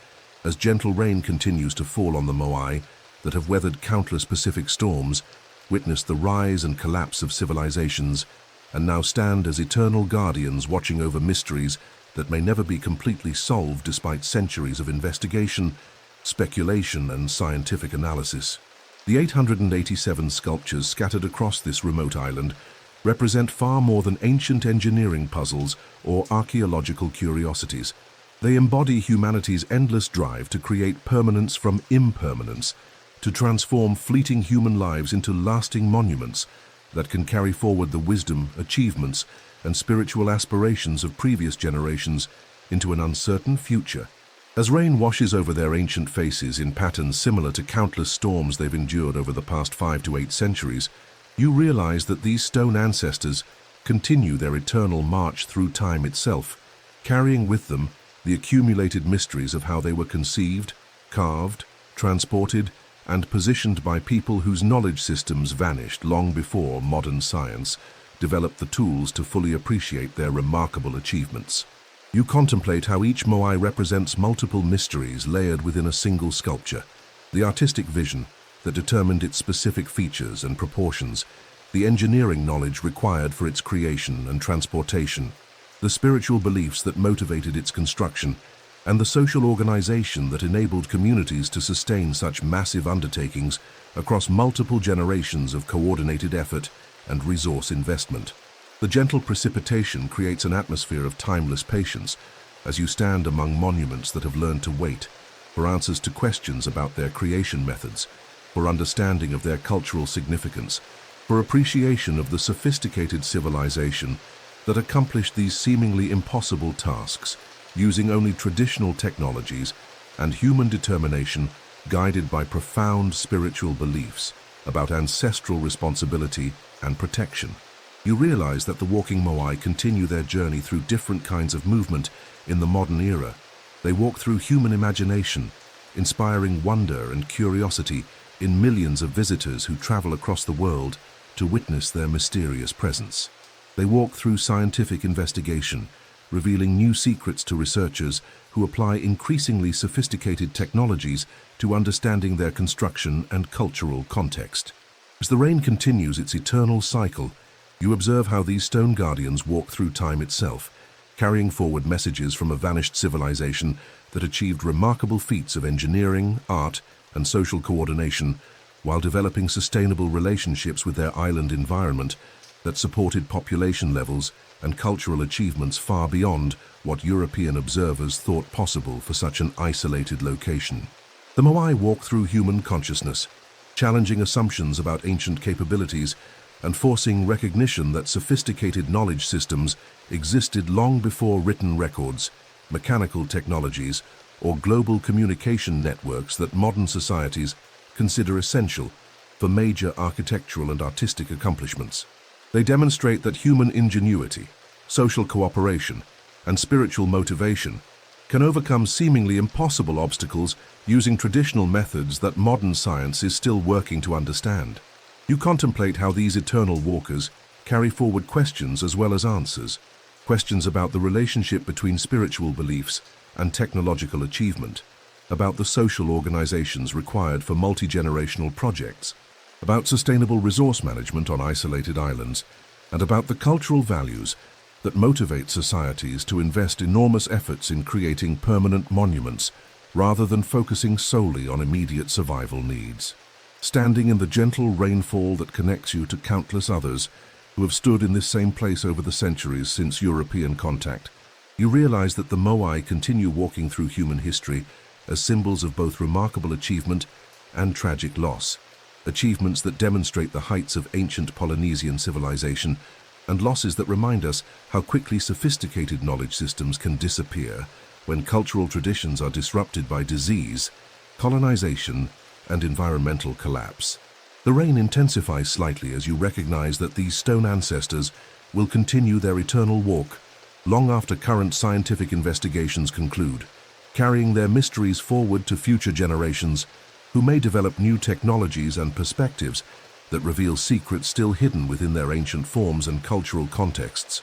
as gentle rain continues to fall on the Moai that have weathered countless Pacific storms, witnessed the rise and collapse of civilizations, and now stand as eternal guardians watching over mysteries that may never be completely solved despite centuries of investigation, speculation, and scientific analysis. The 887 sculptures scattered across this remote island represent far more than ancient engineering puzzles or archaeological curiosities. They embody humanity's endless drive to create permanence from impermanence, to transform fleeting human lives into lasting monuments that can carry forward the wisdom, achievements, and spiritual aspirations of previous generations into an uncertain future. As rain washes over their ancient faces in patterns similar to countless storms they've endured over the past 5 to 8 centuries, you realize that these stone ancestors continue their eternal march through time itself, carrying with them the accumulated mysteries of how they were conceived, carved, transported, and positioned by people whose knowledge systems vanished long before modern science developed the tools to fully appreciate their remarkable achievements. You contemplate how each Moai represents multiple mysteries layered within a single sculpture, the artistic vision that determined its specific features and proportions, the engineering knowledge required for its creation and transportation, the spiritual beliefs that motivated its construction, and the social organization that enabled communities to sustain such massive undertakings across multiple generations of coordinated effort and resource investment. The gentle precipitation creates an atmosphere of timeless patience as you stand among monuments that have learned to wait for answers to questions about their creation methods, for understanding of their cultural significance, for appreciation of the sophisticated civilization that accomplished these seemingly impossible tasks using only traditional technologies and human determination guided by profound spiritual beliefs about ancestral responsibility and protection. You realize that the walking Moai continue their journey through different kinds of movement in the modern era. They walk through human imagination, inspiring wonder and curiosity in millions of visitors who travel across the world to witness their mysterious presence. They walk through scientific investigation, revealing new secrets to researchers who apply increasingly sophisticated technologies to understanding their construction and cultural context. As the rain continues its eternal cycle, you observe how these stone guardians walk through time itself, carrying forward messages from a vanished civilization that achieved remarkable feats of engineering, art, and social coordination, while developing sustainable relationships with their island environment that supported population levels and cultural achievements far beyond what European observers thought possible for such an isolated location. The Moai walk through human consciousness, challenging assumptions about ancient capabilities and forcing recognition that sophisticated knowledge systems existed long before written records, mechanical technologies, or global communication networks that modern societies consider essential for major architectural and artistic accomplishments. They demonstrate that human ingenuity, social cooperation, and spiritual motivation can overcome seemingly impossible obstacles using traditional methods that modern science is still working to understand. You contemplate how these eternal walkers carry forward questions as well as answers, questions about the relationship between spiritual beliefs and technological achievement, about the social organizations required for multi-generational projects, about sustainable resource management on isolated islands, and about the cultural values that motivate societies to invest enormous efforts in creating permanent monuments rather than focusing solely on immediate survival needs. Standing in the gentle rainfall that connects you to countless others who have stood in this same place over the centuries since European contact, you realize that the Moai continue walking through human history as symbols of both remarkable achievement and tragic loss, achievements that demonstrate the heights of ancient Polynesian civilization and losses that remind us how quickly sophisticated knowledge systems can disappear when cultural traditions are disrupted by disease, colonization, and environmental collapse. The rain intensifies slightly as you recognize that these stone ancestors will continue their eternal walk long after current scientific investigations conclude, carrying their mysteries forward to future generations who may develop new technologies and perspectives that reveal secrets still hidden within their ancient forms and cultural contexts.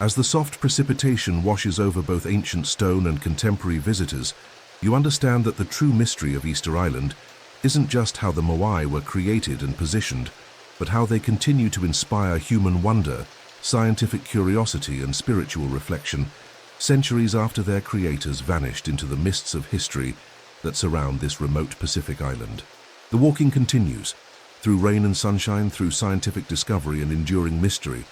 As the soft precipitation washes over both ancient stone and contemporary visitors, you understand that the true mystery of Easter Island isn't just how the Moai were created and positioned, but how they continue to inspire human wonder, scientific curiosity, and spiritual reflection, centuries after their creators vanished into the mists of history that surround this remote Pacific island. The walking continues, through rain and sunshine, through scientific discovery and enduring mystery,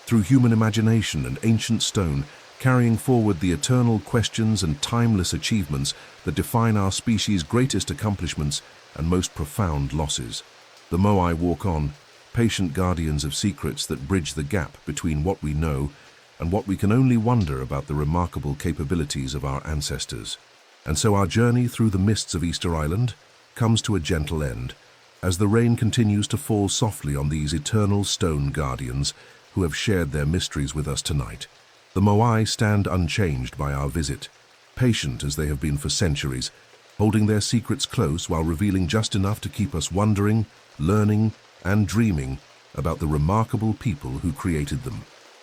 through human imagination and ancient stone, carrying forward the eternal questions and timeless achievements that define our species' greatest accomplishments and most profound losses. The Moai walk on, patient guardians of secrets that bridge the gap between what we know and what we can only wonder about the remarkable capabilities of our ancestors. And so our journey through the mists of Easter Island comes to a gentle end, as the rain continues to fall softly on these eternal stone guardians who have shared their mysteries with us tonight. The Moai stand unchanged by our visit, patient as they have been for centuries, holding their secrets close while revealing just enough to keep us wondering, learning, and dreaming about the remarkable people who created them.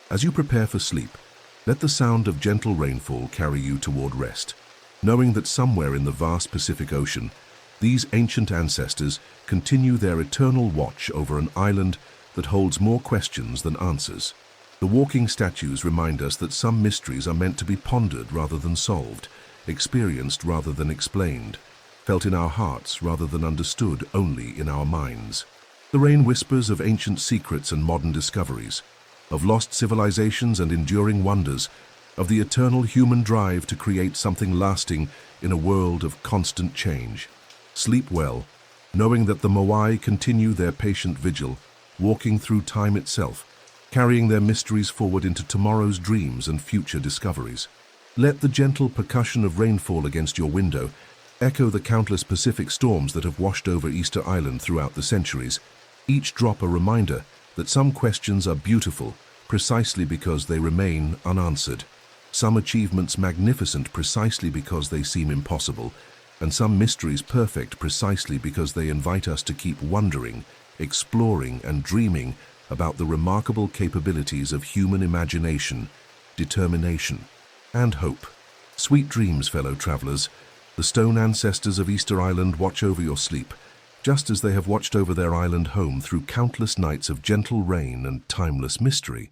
As you prepare for sleep, let the sound of gentle rainfall carry you toward rest, knowing that somewhere in the vast Pacific Ocean, these ancient ancestors continue their eternal watch over an island that holds more questions than answers. The walking statues remind us that some mysteries are meant to be pondered rather than solved, experienced rather than explained, felt in our hearts rather than understood only in our minds. The rain whispers of ancient secrets and modern discoveries, of lost civilizations and enduring wonders, of the eternal human drive to create something lasting in a world of constant change. Sleep well, knowing that the Moai continue their patient vigil, walking through time itself, carrying their mysteries forward into tomorrow's dreams and future discoveries. Let the gentle percussion of rainfall against your window echo the countless Pacific storms that have washed over Easter Island throughout the centuries, each drop a reminder that some questions are beautiful precisely because they remain unanswered, some achievements magnificent precisely because they seem impossible, and some mysteries perfect precisely because they invite us to keep wondering, exploring, and dreaming about the remarkable capabilities of human imagination, determination, and hope. Sweet dreams, fellow travelers. The stone ancestors of Easter Island watch over your sleep, just as they have watched over their island home through countless nights of gentle rain and timeless mystery.